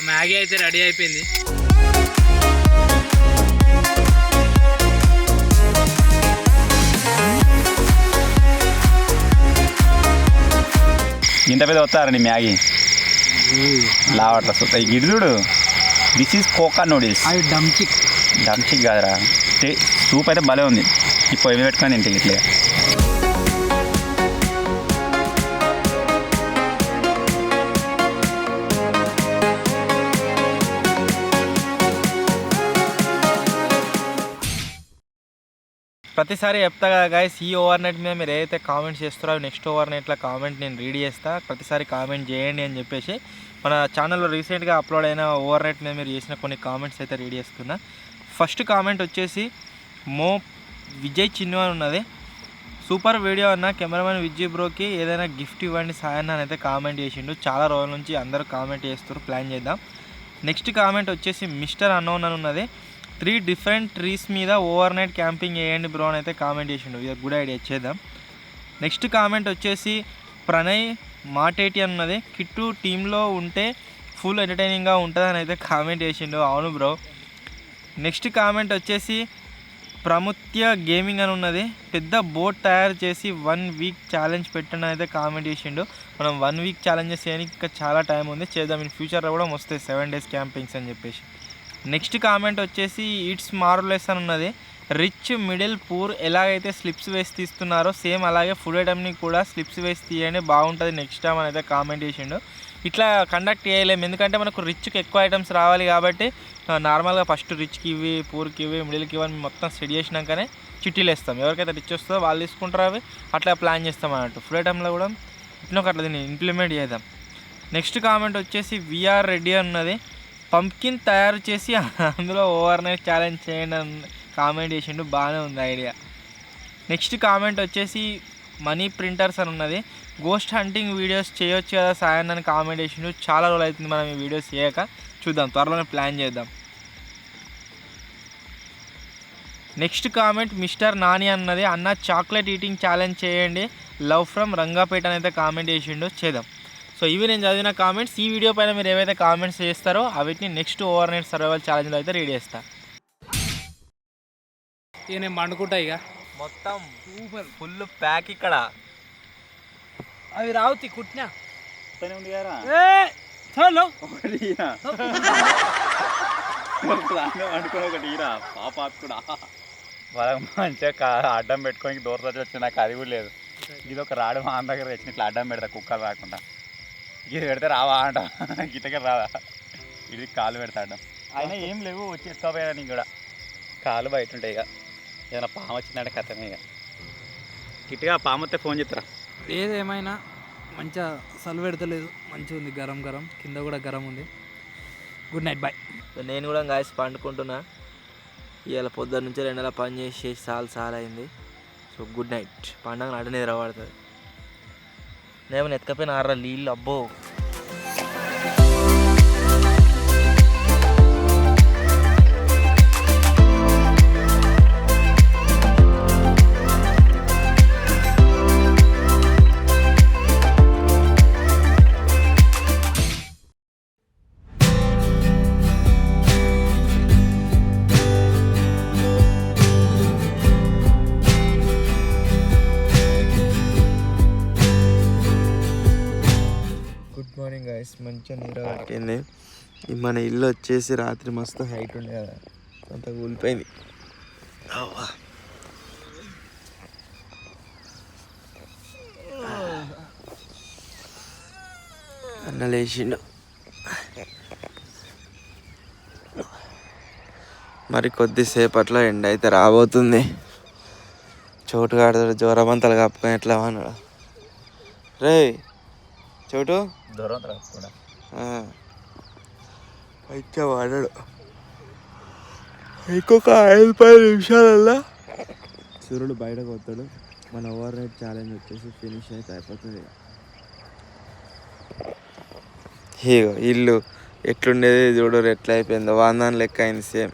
[SPEAKER 3] మ్యాగీ అయితే రెడీ అయిపోయింది
[SPEAKER 2] ఇంత పెద్ద వస్తారండి మ్యాగీ లావట్ల చూస్తా ఈ గిడుదుడు దిస్ ఈజ్ కోకా నూడిల్స్
[SPEAKER 3] అవి డంచిక్
[SPEAKER 2] డంచిక్ కాదురా సూప్ అయితే భలే ఉంది ఈ పొయ్యి మీద పెట్టుకొని తింటే ఇట్లే
[SPEAKER 5] ప్రతిసారి చెప్తా కదా గైస్ ఈ ఓవర్ నైట్ మీద మీరు ఏదైతే కామెంట్స్ చేస్తారో నెక్స్ట్ ఓవర్ నైట్లో కామెంట్ నేను రీడ్ చేస్తా ప్రతిసారి కామెంట్ చేయండి అని చెప్పేసి మన ఛానల్లో రీసెంట్గా అప్లోడ్ అయిన ఓవర్ నైట్ మీద మీరు చేసిన కొన్ని కామెంట్స్ అయితే రీడ్ చేస్తున్నా ఫస్ట్ కామెంట్ వచ్చేసి విజయ్ చిన్ను అని ఉన్నది సూపర్ వీడియో అన్న కెమెరామెన్ విజయ్ బ్రోకి ఏదైనా గిఫ్ట్ ఇవ్వండి సాయన్న అని అయితే కామెంట్ చేసిండు చాలా రోజుల నుంచి అందరూ కామెంట్ చేస్తారు ప్లాన్ చేద్దాం నెక్స్ట్ కామెంట్ వచ్చేసి మిస్టర్ అన్నోన్ అని ఉన్నది 3 డిఫరెంట్ ట్రీస్ మీద ఓవర్ నైట్ క్యాంపింగ్ చేయండి బ్రో అని అయితే కామెంట్ చేసిండు ఇది గుడ్ ఐడియా చేద్దాం నెక్స్ట్ కామెంట్ వచ్చేసి ప్రణయ్ మాటేటి అన్నది కిట్టు టీంలో ఉంటే ఫుల్ ఎంటర్టైనింగ్గా ఉంటుంది అని అయితే కామెంట్ చేసిండు అవును బ్రో నెక్స్ట్ కామెంట్ వచ్చేసి ప్రముత్య గేమింగ్ అని ఉన్నది, పెద్ద బోట్ తయారు చేసి 1 వీక్ ఛాలెంజ్ పెట్టండి అయితే కామెంట్ చేసిండు. మనం 1 వీక్ ఛాలెంజెస్ చేయడానికి ఇంకా చాలా టైం ఉంది, చేద్దాం. ఇన్ ఫ్యూచర్లో కూడా వస్తాయి 7 days క్యాంపింగ్స్ అని చెప్పేసి. నెక్స్ట్ కామెంట్ వచ్చేసి ఇట్స్ మార్వెలస్ అని ఉన్నది. రిచ్ మిడిల్ పూర్ ఎలాగైతే స్లిప్స్ వేసి తీస్తున్నారో సేమ్ అలాగే ఫుడ్ ఐటమ్ని కూడా స్లిప్స్ వేసి తీయండి, బాగుంటుంది నెక్స్ట్ టైం అని అయితే కామెంట్ చేసిండు. ఇట్లా కండక్ట్ చేయలేము, ఎందుకంటే మనకు రిచ్కి ఎక్కువ ఐటమ్స్ రావాలి కాబట్టి నార్మల్గా ఫస్ట్ రిచ్కి ఇవి, పూర్కి ఇవి, మిడిల్కి ఇవి మొత్తం సెట్ చేసినాకనే చిట్టీలు వేస్తాం. ఎవరికైతే రిచ్ వస్తుందో వాళ్ళు తీసుకుంటారు, అవి అట్లా ప్లాన్ చేస్తాం అన్నట్టు. ఫుడ్ ఐటమ్లో కూడా ఇట్లా అట్లా దీన్ని ఇంప్లిమెంట్ చేద్దాం. నెక్స్ట్ కామెంట్ వచ్చేసి వీఆర్ రెడీ అన్నది. పంప్కిన్ తయారు చేసి అందులో ఓవర్ నైట్ ఛాలెంజ్ చేయండి అని కామెంట్ చేసిండు, బాగానే ఉంది ఐడియా. నెక్స్ట్ కామెంట్ వచ్చేసి మనీ ప్రింటర్స్ అని ఉన్నది. గోస్ట్ హంటింగ్ వీడియోస్ చేయొచ్చు కదా సాయన్ అని కామెంట్ చేసిండు. చాలా రోజులు అవుతుంది మనం ఈ వీడియోస్ చేయక, చూద్దాం త్వరలోనే ప్లాన్ చేద్దాం. నెక్స్ట్ కామెంట్ మిస్టర్ నాని అన్నది. అన్న చాక్లెట్ ఈటింగ్ ఛాలెంజ్ చేయండి, లవ్ ఫ్రమ్ రంగాపేట అని అయితే కామెంట్ చేసిండు, చేద్దాం. సో ఇవి నేను చదివిన కామెంట్స్. ఈ వీడియో పైన మీరు ఏవైతే కామెంట్స్ చేస్తారో అవిటిని నెక్స్ట్ ఓవర్ నైట్ సర్వైవల్ ఛాలెంజ్లో అయితే రెడీ చేస్తా.
[SPEAKER 3] ఇక నేను పండుకుంటా ఇక.
[SPEAKER 2] మొత్తం ఫుల్ ప్యాక్ ఇక్కడ.
[SPEAKER 3] అవి రావుతి కుట్టినా
[SPEAKER 2] ఉంది కదా
[SPEAKER 3] చలో
[SPEAKER 2] ఒకటి అనుకుని ఒకటి ఈరా పాప కూడా వాళ్ళకి మంచిగా అడ్డం పెట్టుకొని దూర వచ్చి నాకు అది కూడా లేదు. ఇది ఒక రాడు మా అన్న దగ్గర తెచ్చిన ఇట్లా అడ్డం పెడతా కుక్కలు రాకుండా. ఇది పెడితే రావా అంట, గిట్టగా రాదా, ఇది కాలు పెడతా అడ్డం. అయినా ఏం లేవు, వచ్చి ఎత్తుకోపోయా నీకు కూడా కాలు బయట ఉంటాయి. ఇక ఏదైనా పాము వచ్చిందంటే కథమే. ఇక గిట్టగా పాము వస్తే ఫోన్ చేస్తారా?
[SPEAKER 3] ఏదేమైనా మంచిగా సలు పెడతలేదు, మంచిగా ఉంది, గరం గరం, కింద కూడా గరం ఉంది. Good night, bye.
[SPEAKER 5] నేను కూడా గాయస్ పండుకుంటున్నా. ఇవాళ పొద్దున్న నుంచి 2 నెలల పని చేసి చాలా అయింది. So good night. పండగ నాడు నిద్ర పడుతుంది. నేను ఎత్తుకపోయిన 6 నీళ్ళు అబ్బో. మార్నింగ్ గైస్, మంచిగా నీరు పట్టింది. మన ఇల్లు వచ్చేసి రాత్రి మస్తు హైట్ ఉండే కదా, అంత కూలిపోయింది. అన్న లేచిండు. మరి కొద్దిసేపట్లో ఎండ అయితే రాబోతుంది. చోటు కాడతాడు జ్వరమంతలు కప్పుకొని ఎట్లా అన్నాడు రే చోటు
[SPEAKER 2] దూరం కూడా
[SPEAKER 5] అయితే వాడాడు. ఇంకొక 5-10 నిమిషాలల్లా సూర్యుడు బయటకు వస్తాడు. మన ఓవర్ నైట్ ఛాలెంజ్ వచ్చేసి ఫినిష్ అయితే అయిపోతుంది. ఇగో ఇల్లు ఎట్లుండేది చూడరు, ఎట్లా అయిపోయిందో, వాందాన్ లెక్క అయింది సేమ్.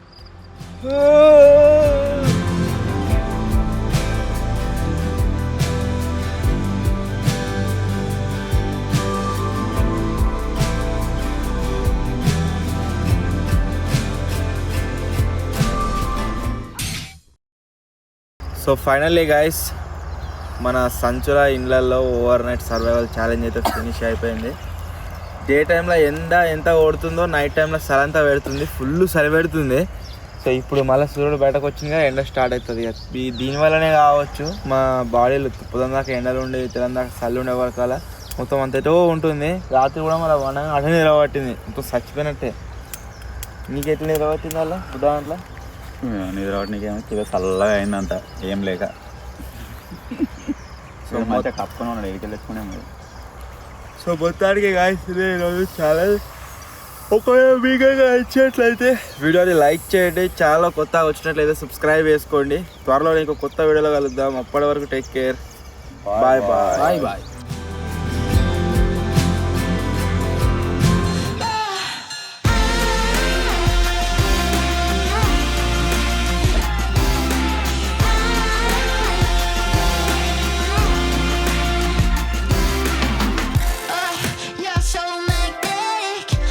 [SPEAKER 5] సో ఫైనల్లీ గైస్, మన సంచుల ఇండ్లలో ఓవర్ నైట్ సర్వైవల్ ఛాలెంజ్ అయితే ఫినిష్ అయిపోయింది. డే టైంలో ఎంత ఓడుతుందో నైట్ టైంలో చలి అంతా పెడుతుంది, ఫుల్ చలి పెడుతుంది. సో ఇప్పుడు మళ్ళీ సూర్యుడు బయటకు వచ్చిందిగా ఎండ స్టార్ట్ అవుతుంది. దీనివల్లనే కావచ్చు మా బాడీలో పొద్దున దాకా ఎండలు ఉండి తెలంగాణ దాకా చలి ఉండే వరకాల మొత్తం అంతటో ఉంటుంది. రాత్రి కూడా మళ్ళీ వనంగా అటు నిలబట్టింది, మొత్తం చచ్చిపోయినట్టే. నీకెట్లా నిలబట్టింది అలా దాంట్లో?
[SPEAKER 2] నిద్ర నీకేమో కిలో చల్లగా అయిందంట ఏం లేక. సో మంచిగా కప్పుకొని ఉన్నాడు, ఎయిట్ వేసుకునే.
[SPEAKER 5] సో మొత్తానికి గాయస్తుంది ఈరోజు ఛానల్. ఒకవేళ మీకు నచ్చినట్లయితే వీడియోని లైక్ చేయండి, ఛానల్ కొత్తగా వచ్చినట్లయితే సబ్స్క్రైబ్ చేసుకోండి. త్వరలో ఇంకో కొత్త వీడియోలో కలుద్దాం. అప్పటి వరకు టేక్ కేర్, బాయ్ బాయ్.